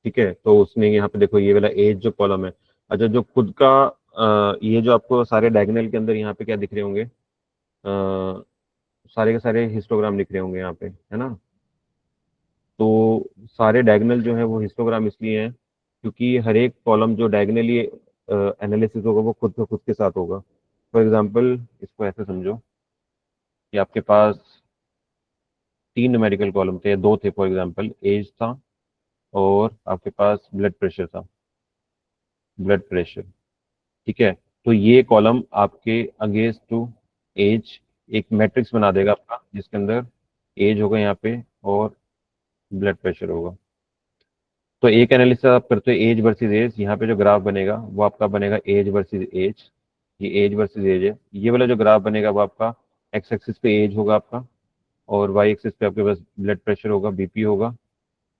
ठीक है, तो उसने यहाँ पे देखो ये वाला एज जो कॉलम है, अच्छा जो खुद का ये जो आपको सारे डायगोनल के अंदर यहाँ पे क्या दिख रहे होंगे, सारे के सारे हिस्टोग्राम दिख रहे होंगे यहाँ पे, है ना। तो सारे डायगोनल जो है वो हिस्टोग्राम इसलिए हैं क्योंकि हर एक कॉलम जो डायगोनली एनालिसिस होगा वो खुद का खुद के साथ होगा। फॉर एग्जांपल इसको ऐसे समझो कि आपके पास तीन न्यूमेरिकल कॉलम थे, दो थे, फॉर एग्जांपल एज था और आपके पास ब्लड प्रेशर था, ब्लड प्रेशर। ठीक है, तो ये कॉलम आपके अगेंस्ट टू एज एक मैट्रिक्स बना देगा आपका, जिसके अंदर एज होगा यहाँ पे और ब्लड प्रेशर होगा। तो एक एनालिसिस आप करते हो एज वर्सेस एज, यहाँ पे जो ग्राफ बनेगा वो आपका बनेगा एज वर्सेस एज। ये एज वर्सेस एज है। ये वाला जो ग्राफ बनेगा वो आपका एक्स एक्सिस पे एज होगा आपका, और वाई एक्सिस पे आपके पास ब्लड प्रेशर होगा, BP होगा।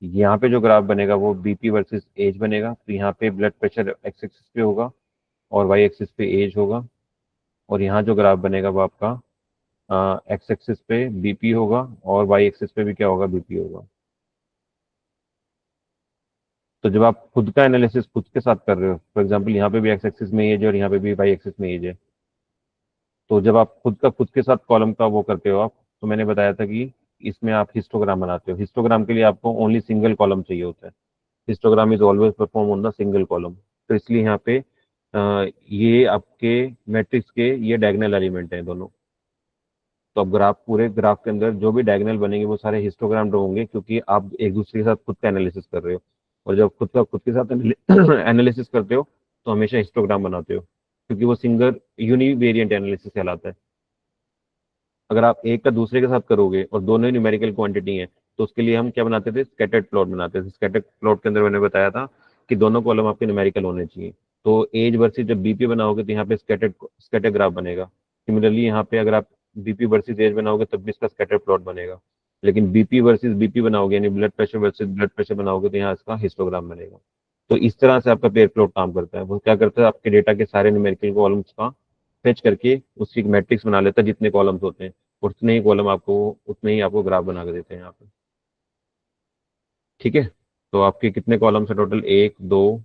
यहाँ पे जो ग्राफ बनेगा वो BP वर्सेस एज बनेगा, तो यहाँ पे ब्लड प्रेशर एक्स एक्सिस पे होगा और वाई एक्सिस पे एज होगा। और यहाँ जो ग्राफ बनेगा वो आपका एक्स एक्सिस पे BP होगा और वाई एक्सिस पे भी क्या होगा, BP होगा। तो जब आप खुद का एनालिसिस खुद के साथ कर रहे हो, फॉर एग्जांपल यहाँ पे भी एक्स एक्सिस में एज है और यहाँ पे भी वाई एक्सिस में एज है, तो जब आप खुद का खुद के साथ कॉलम का वो करते हो आप, तो मैंने बताया था कि इसमें आप हिस्टोग्राम बनाते हो। हिस्टोग्राम के लिए आपको ओनली सिंगल कॉलम चाहिए होता है। Histogram is always perform on the single column. तो इसलिए यहाँ पे ये आपके मैट्रिक्स के ये डायगोनल एलिमेंट हैं दोनों। तो अब ग्राफ, पूरे ग्राफ के अंदर जो भी डायगोनल बनेंगे वो सारे हिस्टोग्राम होंगे, क्योंकि आप एक दूसरे के साथ खुद का एनालिसिस कर रहे हो। और जब खुद का खुद के साथ एनालिसिस करते हो तो हमेशा हिस्टोग्राम बनाते हो, क्योंकि वो सिंगल यूनिवेरिएंट एनालिसिस कहलाता है। अगर आप एक का दूसरे के साथ करोगे और दोनों ही न्यूमेरिकल क्वांटिटी हैं, तो उसके लिए हम क्या बनाते थे, स्कैटर्ड प्लॉट बनाते थे। स्कैटर्ड प्लॉट के अंदर मैंने बताया था कि दोनों कॉलम आपके न्यूमेरिकल होने चाहिए। तो एज वर्सेस जब BP बनाओगे तो यहाँ पे स्कैटर्ड स्कैटर ग्राफ बनेगा। सिमिलरली यहाँ पे अगर आप BP वर्सेस एज बनाओगे तब भी इसका स्कैटर प्लॉट बनेगा। लेकिन BP वर्सेस BP बनाओगे, यानी blood pressure versus blood pressure बनाओगे, तो यहाँ इसका हिस्टोग्राम बनेगा। तो इस तरह से आपका पेयर प्लॉट काम करता है। वो क्या करता है, आपके डेटा के सारे न्यूमेरिकल कॉलम्स का फेच करके उसकी एक मैट्रिक्स बना लेता है, जितने कॉलम्स होते हैं उतने ही कॉलम आपको, उतने ही आपको ग्राफ बना के देते हैं यहाँ पे। ठीक है, तो आपके कितने कॉलम्स है टोटल, 1 2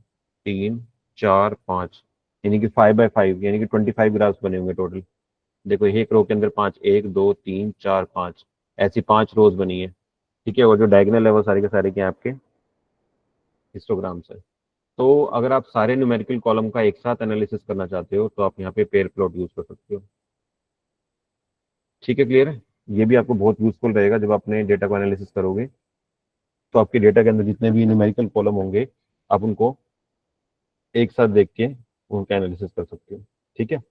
3 4 5, यानी कि 5 बाय 5, यानी कि 25 ग्राफ्स बने होंगे टोटल। देखो एक रो के अंदर पांच, 1 2 3 4 5, ऐसी 5 रोज बनी है। ठीक है, और जो डायगोनल है वो सारे के सारे क्या हैं आपके हिस्टोग्राम्स है। तो अगर आप सारे न्यूमेरिकल कॉलम का एक साथ एनालिसिस करना चाहते हो तो आप यहाँ पे पेयर प्लॉट यूज कर सकते हो। ठीक है, क्लियर है। ये भी आपको बहुत यूजफुल रहेगा जब अपने डेटा को एनालिसिस करोगे, तो आपके डेटा के अंदर जितने भी न्यूमेरिकल कॉलम होंगे आप उनको एक साथ देख के उनका एनालिसिस कर सकते हो। ठीक है,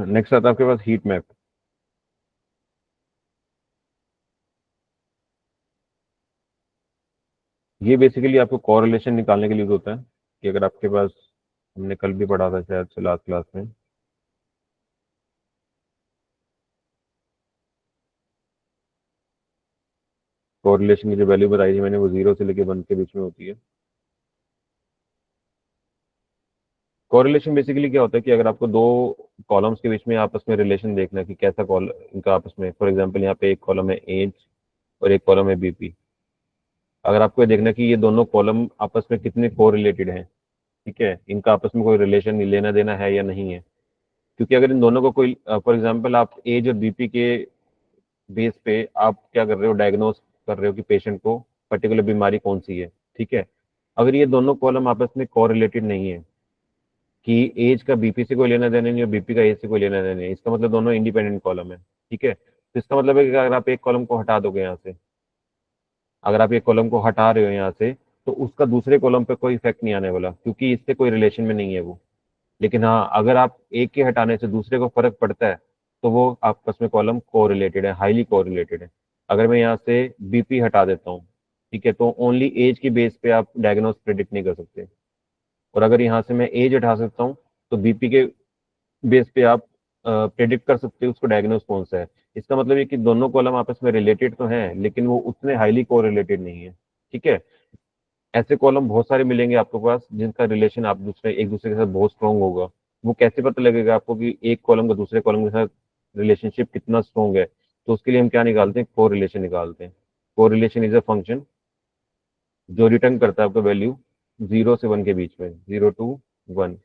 नेक्स्ट आता है आपके पास हीट मैप। ये बेसिकली आपको कॉरिलेशन निकालने के लिए यूज होता है, कि अगर आपके पास, हमने कल भी पढ़ा था शायद से लास्ट क्लास में, कोरिलेशन की जो वैल्यू बताई थी मैंने वो 0 से लेके 1 के बीच में होती है। कोरिलेशन बेसिकली क्या होता है कि अगर आपको दो कॉलम्स के बीच में आपस में रिलेशन देखना है कि कैसा कॉल इनका आपस में, फॉर एग्जांपल यहाँ पे एक कॉलम है एज और एक कॉलम है बीपी। अगर आपको ये देखना है कि ये दोनों कॉलम आपस में कितने कोरिलेटेड हैं, ठीक है, इनका आपस में कोई रिलेशन लेना देना है या नहीं है। क्योंकि अगर इन दोनों को कोई, फॉर एग्जांपल आप एज और बीपी के बेस पे आप क्या कर रहे हो, डायग्नोस कर रहे हो कि पेशेंट को पर्टिकुलर बीमारी कौन सी है, ठीक है। अगर ये दोनों कॉलम आपस में कोरिलेटेड नहीं है कि एज का बीपी से कोई लेना देना नहीं और बीपी का एज से कोई लेना देना नहीं, इसका मतलब दोनों इंडिपेंडेंट कॉलम है, ठीक है। तो इसका मतलब है कि अगर आप एक कॉलम को हटा दोगे यहाँ से, अगर आप एक कॉलम को हटा रहे हो यहाँ से, तो उसका दूसरे कॉलम पे कोई इफेक्ट नहीं आने वाला, क्योंकि इससे कोई रिलेशन में नहीं है वो। लेकिन हाँ, अगर आप एक के हटाने से दूसरे को फर्क पड़ता है, तो वो आपस में कॉलम कोरिलेटेड है, हाईली कोरिलेटेड है। अगर मैं यहाँ से बीपी हटा देता हूँ, ठीक है, तो ओनली एज की बेस पे आप डायग्नोस प्रिडिक्ट नहीं कर सकते। और अगर यहाँ से मैं एज हटा सकता हूँ, तो बीपी के बेस पे आप प्रिडिक्ट कर सकते हो उसको डायग्नोस कौन सा है। इसका मतलब ये कि दोनों कॉलम आपस में रिलेटेड तो हैं, लेकिन वो उतने हाईली कोरिलेटेड नहीं है, ठीक है। ऐसे कॉलम बहुत सारे मिलेंगे आपके पास जिनका रिलेशन आप दूसरे एक दूसरे के साथ बहुत स्ट्रांग होगा। वो कैसे पता लगेगा आपको कि एक कॉलम का दूसरे कॉलम के साथ रिलेशनशिप कितना स्ट्रांग है? तो उसके लिए हम क्या निकालते हैं, कोरिलेशन निकालते हैं। कोरिलेशन इज अ फंक्शन जो रिटर्न करता है आपका वैल्यू 0 से 1 के बीच में, 0 to 1।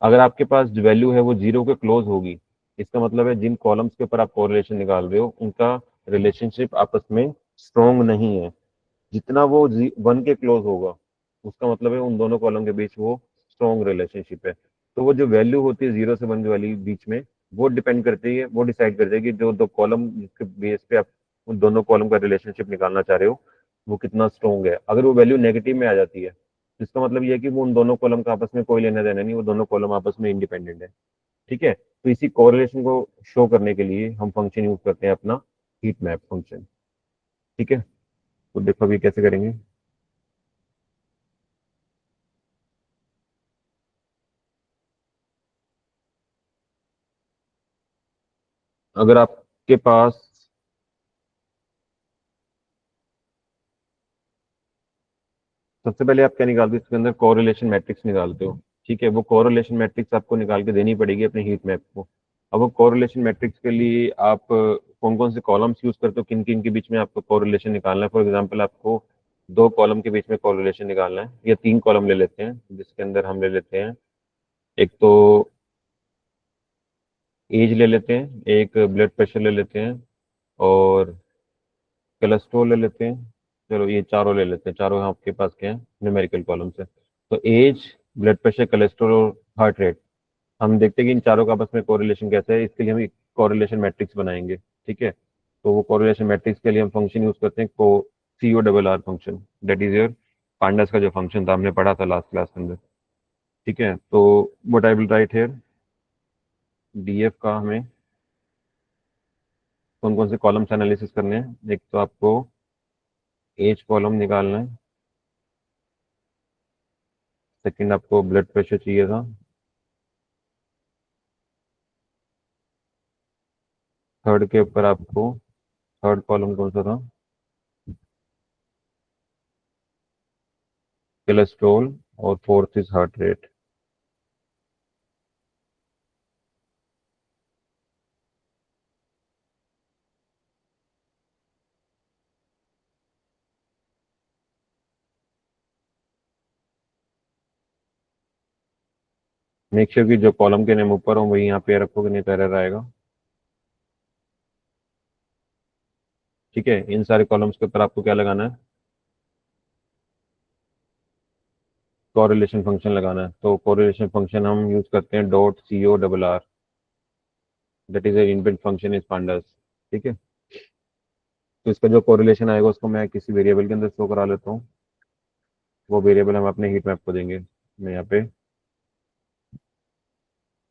अगर आपके पास जो वैल्यू है वो 0 के क्लोज होगी, इसका मतलब है जिन कॉलम्स के ऊपर आप कोरिलेशन निकाल रहे हो उनका रिलेशनशिप आपस में स्ट्रांग नहीं है। जितना वो 1 के क्लोज होगा, उसका मतलब है उन दोनों कॉलम के बीच वो स्ट्रॉन्ग रिलेशनशिप है। तो वो जो वैल्यू होती है 0 से 1 वाली बीच में, वो डिपेंड करती है, वो डिसाइड करती है कि जो दो कॉलम जिसके बेस पे आप उन दोनों कॉलम का रिलेशनशिप निकालना चाह रहे हो वो कितना स्ट्रॉन्ग है। अगर वो वैल्यू नेगेटिव में आ जाती है, तो इसका मतलब ये है कि वो उन दोनों कॉलम का आपस में कोई लेना देना नहीं, वो दोनों कॉलम आपस में इंडिपेंडेंट है, ठीक है। तो इसी कोरिलेशन को शो करने के लिए हम फंक्शन यूज करते हैं अपना, हीट मैप फंक्शन, ठीक है। तो देखो अभी कैसे करेंगे। अगर आपके पास, सबसे पहले आप क्या निकालते हो इसके अंदर, कोरिलेशन मैट्रिक्स निकालते हो, ठीक है। वो कोरिलेशन मैट्रिक्स आपको निकाल के देनी पड़ेगी अपने हीट मैप को। अब वो कोरिलेशन मैट्रिक्स के लिए आप कौन कौन से कॉलम्स यूज करते हो, किन किन के बीच में आपको कोरिलेशन निकालना है। फॉर एग्जांपल आपको दो कॉलम के बीच में कोरिलेशन निकालना है, या तीन कॉलम ले लेते हैं जिसके अंदर हम ले लेते हैं, एक तो एज ले लेते हैं, एक ब्लड प्रेशर ले लेते हैं, और कोलेस्ट्रॉल ले लेते हैं। चलो ये चारों ले लेते हैं, चारों आपके पास क्या है, न्यूमेरिकल कॉलम्स है। तो एज, ब्लड प्रेशर, कोलेस्ट्रॉल और हार्ट रेट, हम देखते हैं कि इन चारों का आपस में कोरिलेशन कैसा है। इसके लिए हम एक कोरिलेशन मैट्रिक्स बनाएंगे, ठीक है। तो वो कोरिलेशन मैट्रिक्स के लिए हम फंक्शन यूज करते हैं को CORR function, that is your pandas का जो फंक्शन था हमने पढ़ा था लास्ट क्लास के अंदर, ठीक है। तो what I will write here, DF का हमें कौन कौन से कॉलम्स एनालिसिस करने हैं। एक तो आपको एज कॉलम निकालना है, सेकंड आपको ब्लड प्रेशर चाहिए था, थर्ड के ऊपर आपको, थर्ड कॉलम कौन सा था, कोलेस्ट्रॉल, और fourth is heart rate. Make sure कि जो कॉलम के नेम ऊपर हो वही यहाँ पे रखोगे, नहीं तो एरर आएगा, ठीक है। इन सारे कॉलम्स के ऊपर आपको क्या लगाना है, कोरिलेशन फंक्शन लगाना है। तो कोरिलेशन फंक्शन हम यूज करते हैं .CORR, that is inbuilt function is pandas, ठीक है। तो इसका जो कोरिलेशन आएगा उसको मैं किसी वेरिएबल के अंदर शो करा लेता हूँ। वो वेरिएबल हम अपने हीट मैप को देंगे। मैं यहाँ पे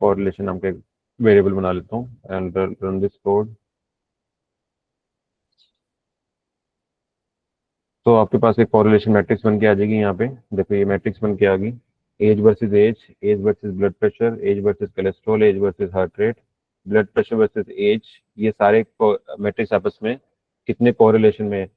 कोरिलेशन नाम का एक वेरिएबल बना लेता हूँ एंड रन दिस कोड। तो आपके पास एक कोरिलेशन मैट्रिक्स बन के आ जाएगी यहाँ पे। देखो ये मैट्रिक्स बन के आ गई, age versus age, age versus blood pressure, age versus cholesterol, age versus heart rate, blood pressure versus age. ये सारे मैट्रिक्स आपस में कितने कोरिलेशन में है।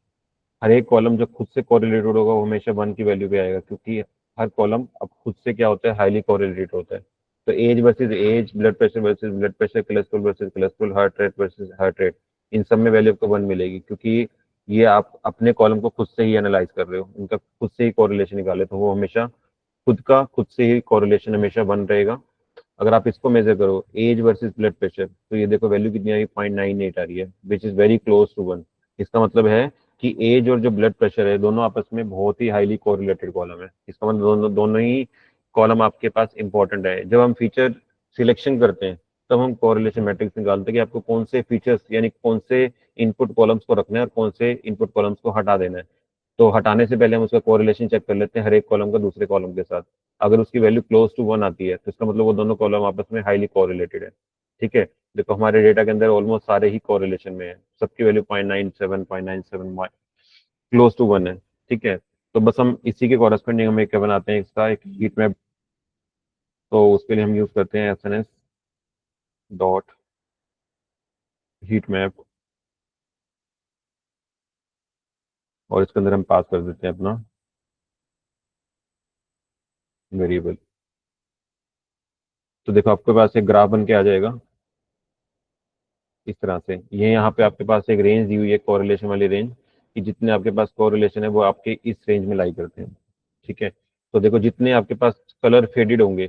हर एक कॉलम जो खुद से कोरिलेटेड होगा वो हमेशा 1 की वैल्यू पे आएगा, क्योंकि हर कॉलम अब खुद से क्या होता है, हाईली कोरिलेटेड होता है। तो age versus age, blood pressure versus blood pressure, cholesterol versus cholesterol, heart rate versus heart rate, इन सब में वैल्यू आपको 1 मिलेगी, क्योंकि ये आप अपने कॉलम को खुद से ही एनालाइज कर रहे हो, इनका खुद से ही कोरिलेशन निकाले, तो वो हमेशा खुद से ही कोरिलेशन हमेशा 1 रहेगा। अगर आप इसको मेजर करो एज वर्सेस ब्लड प्रेशर, तो ये देखो वैल्यू कितनी आ रही है, 0.98 आ रही है, which is very close to 1। इसका मतलब है कि एज और जो ब्लड प्रेशर है दोनों आपस में बहुत ही हाईली कोरिलेटेड कॉलम है। इसका मतलब दोनों दोनों ही कॉलम आपके पास इंपॉर्टेंट है। जब हम फीचर सिलेक्शन करते हैं तब हम कोरिलेशन मैट्रिक्स निकालते हैं कि आपको कौन से फीचर्स यानी कौन से इनपुट कॉलम्स को रखना है और कौन से इनपुट कॉलम्स को हटा देना है। तो हटाने से पहले हम उसका कोरिलेशन चेक कर लेते हैं हर एक कॉलम का दूसरे कॉलम के साथ। अगर उसकी वैल्यू क्लोज टू 1 आती है तो इसका मतलब वो दोनों कॉलम आपस में हाईली कोरिलेटेड है। ठीक है, देखो हमारे डेटा के अंदर ऑलमोस्ट सारे ही कोरिलेशन में है, सबकी वैल्यू 0.97 क्लोज टू 1 है। ठीक है, तो बस हम इसी के कॉरेस्पॉन्डिंग हम एक क्या बनाते हैं, इसका एक हीट मैप। तो उसके लिए हम यूज करते हैं SNS डॉट हीट मैप, और इसके अंदर हम पास कर देते हैं अपना वेरिएबल। तो देखो आपके पास एक ग्राफ बन के आ जाएगा इस तरह से। ये यहाँ पे आपके पास एक रेंज दी हुई है, कोरिलेशन वाली रेंज, कि जितने आपके पास कोरिलेशन है वो आपके इस रेंज में लाई करते हैं। ठीक है, तो देखो जितने आपके पास कलर फेडेड होंगे,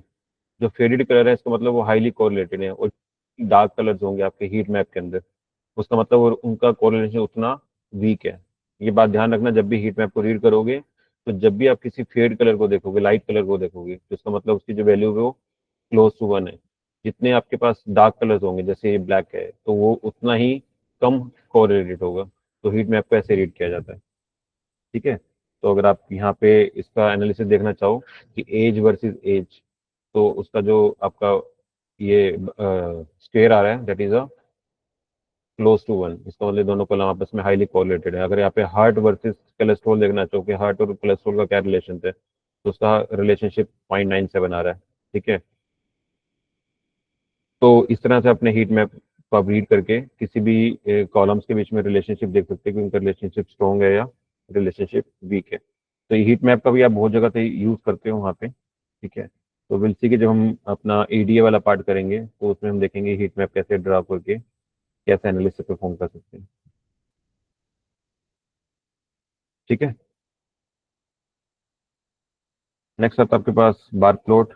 जो फेडेड कलर है इसका मतलब वो हाईली कोरिलेटेड है, और डार्क कलर्स होंगे आपके हीट मैप के अंदर, उसका मतलब उनका कोरिलेशन उतना वीक है। ये बात ध्यान रखना, जब भी हीट मैप को रीड करोगे तो जब भी आप किसी फेड कलर को देखोगे, लाइट कलर को देखोगे, तो इसका मतलब उसकी जो वैल्यू है वो क्लोज टू 1 है। जितने आपके पास डार्क कलर्स होंगे जैसे ये ब्लैक है तो वो उतना ही कम कोरिलेटेड होगा। तो हीट मैप को ऐसे रीड किया जाता है। ठीक है, तो अगर आप यहाँ पे इसका एनालिसिस देखना चाहो कि एज वर्सेस एज, तो उसका जो आपका ये स्क्वेयर आ रहा है that is a close to 1, इसका मतलब दोनों कॉलम आपस में हाईली कोरिलेटेड है। अगर यहाँ पे हार्ट वर्सेस कोलेस्ट्रॉल देखना चाहो कि हार्ट और कोलेस्ट्रॉल का क्या रिलेशन है, तो उसका रिलेशनशिप 0.97 आ रहा है। ठीक है, तो इस तरह से अपने हीट मैप को आप रीड करके किसी भी कॉलम्स के बीच में रिलेशनशिप देख सकते हैं कि उनका रिलेशनशिप स्ट्रॉन्ग है या रिलेशनशिप वीक है। तो ये हीट मैप का भी आप बहुत जगह पे यूज करते हो वहाँ पे। ठीक है, तो विल सी कि जब हम अपना EDA वाला पार्ट करेंगे तो उसमें हम देखेंगे हीट मैप कैसे ड्रा करके कैसे एनालिसिस परफॉर्म कर सकते हैं। ठीक है, नेक्स्ट आता है आपके पास बार प्लॉट।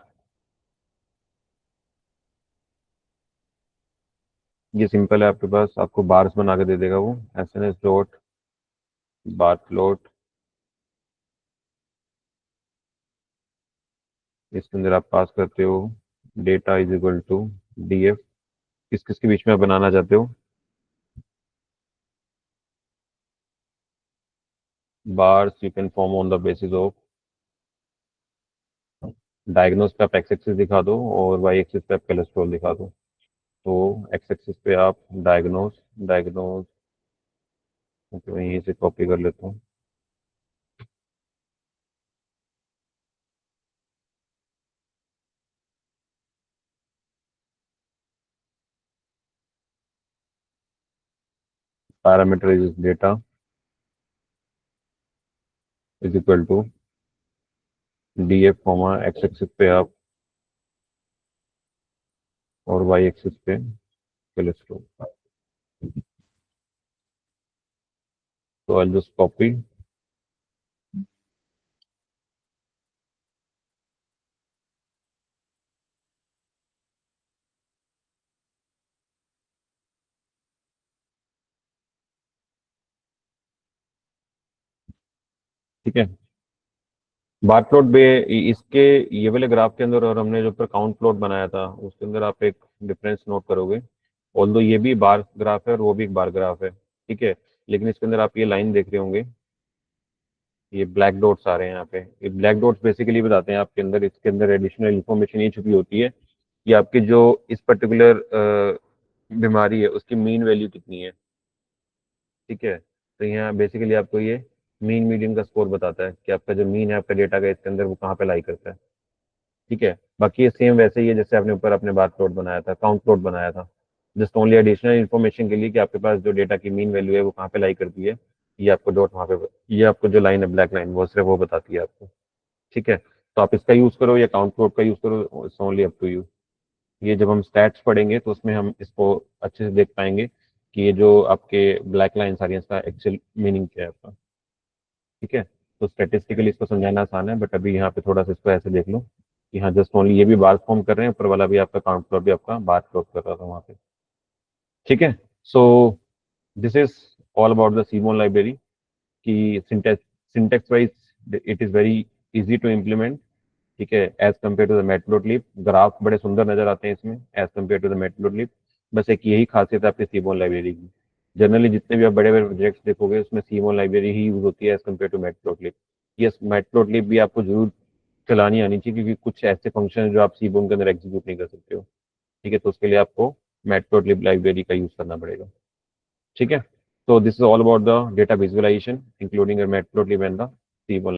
ये सिंपल है, आपके पास आपको बार्स बना के दे देगा वो। SNS डॉट बार प्लॉट, इसके अंदर आप पास करते हो data is equal to DF, किस किस के बीच में आप बनाना चाहते हो। Bars you can form on the basis of diagnose पे आप एक्स एक्सिस दिखा दो और वाई एक्सिस पे आप कोलेस्ट्रॉल दिखा दो। तो एक्स एक्सिस पे आप डायग्नोस डायग्नोस, तो यहीं से कॉपी कर लेता हूँ। Parameter is data is equal to DF comma x axis पे आप और वाई एक्सिस पे कोलेस्ट्रॉल। तो आई जस्ट कॉपी। ठीक है, बार प्लॉट बे इसके ये वाले ग्राफ के अंदर और हमने जो ऊपर काउंट प्लॉट बनाया था उसके अंदर आप एक डिफरेंस नोट करोगे। ऑल्दो ये भी बार ग्राफ है और वो भी एक बार ग्राफ है। ठीक है, लेकिन इसके अंदर आप ये लाइन देख रहे होंगे, ये ब्लैक डॉट्स आ रहे हैं यहाँ पे। ये ब्लैक डॉट्स बेसिकली बताते हैं आपके अंदर, इसके अंदर एडिशनल इन्फॉर्मेशन ये छुपी होती है कि आपकी जो इस पर्टिकुलर बीमारी है उसकी मीन वैल्यू कितनी है। ठीक है, तो यहाँ बेसिकली आपको ये मीन मीडियन का स्कोर बताता है कि आपका जो मीन है आपका डेटा का इसके अंदर वो कहाँ पे लाई करता है। ठीक है, बाकी ये सेम वैसे ही है जैसे आपने ऊपर अपने बार प्लॉट बनाया था, काउंट प्लॉट बनाया था। जस्ट ओनली एडिशनल इन्फॉर्मेशन के लिए कि आपके पास जो डेटा की मीन वैल्यू है वो कहाँ पे लाई करती है, ये आपको डॉट वहाँ पे, ये आपको जो लाइन है ब्लैक लाइन वो सिर्फ वो बताती है आपको। ठीक है, तो आप इसका यूज करो या काउंट प्लॉट का यूज करो, it's only up to you. ये जब हम स्टैट्स पढ़ेंगे तो उसमें हम इसको अच्छे से देख पाएंगे कि ये जो आपके ब्लैक लाइन आ रही है इसका एक्चुअल मीनिंग क्या है आपका। ठीक है, तो स्टेटिस्टिकली इसको समझाना आसान है, बट अभी यहाँ पे थोड़ा सा इसको ऐसे देख लो कि हाँ जस्ट ओनली ये भी बार फॉर्म कर रहे हैं, ऊपर वाला भी आपका काउंट प्लॉट भी आपका बार प्लॉट कर रहा था वहाँ पे। ठीक है, so this is all about the seaborn library की syntax, syntax wise it is very easy to implement. ठीक है, as compare to the matplotlib, graph बड़े सुंदर नजर आते हैं इसमें as compare to the matplotlib. बस एक यही खासियत है आपकी सीमोन लाइब्रेरी की। जनरली जितने भी आप बड़े बड़े प्रोजेक्ट्स देखोगे उसमें सीमोन लाइब्रेरी ही यूज होती है as compare to matplotlib. Yes, matplotlib भी आपको जरूर चलानी आनी चाहिए, क्योंकि कुछ ऐसे फंक्शन है जो आप सीमोन के अंदर एग्जीक्यूट नहीं कर सकते हो। ठीक है, तो उसके लिए आपको मैटप्लोट्लिब लाइब्रेरी का यूज करना पड़ेगा। ठीक है, so this is all about the data visualization including your matplotlib and the Simone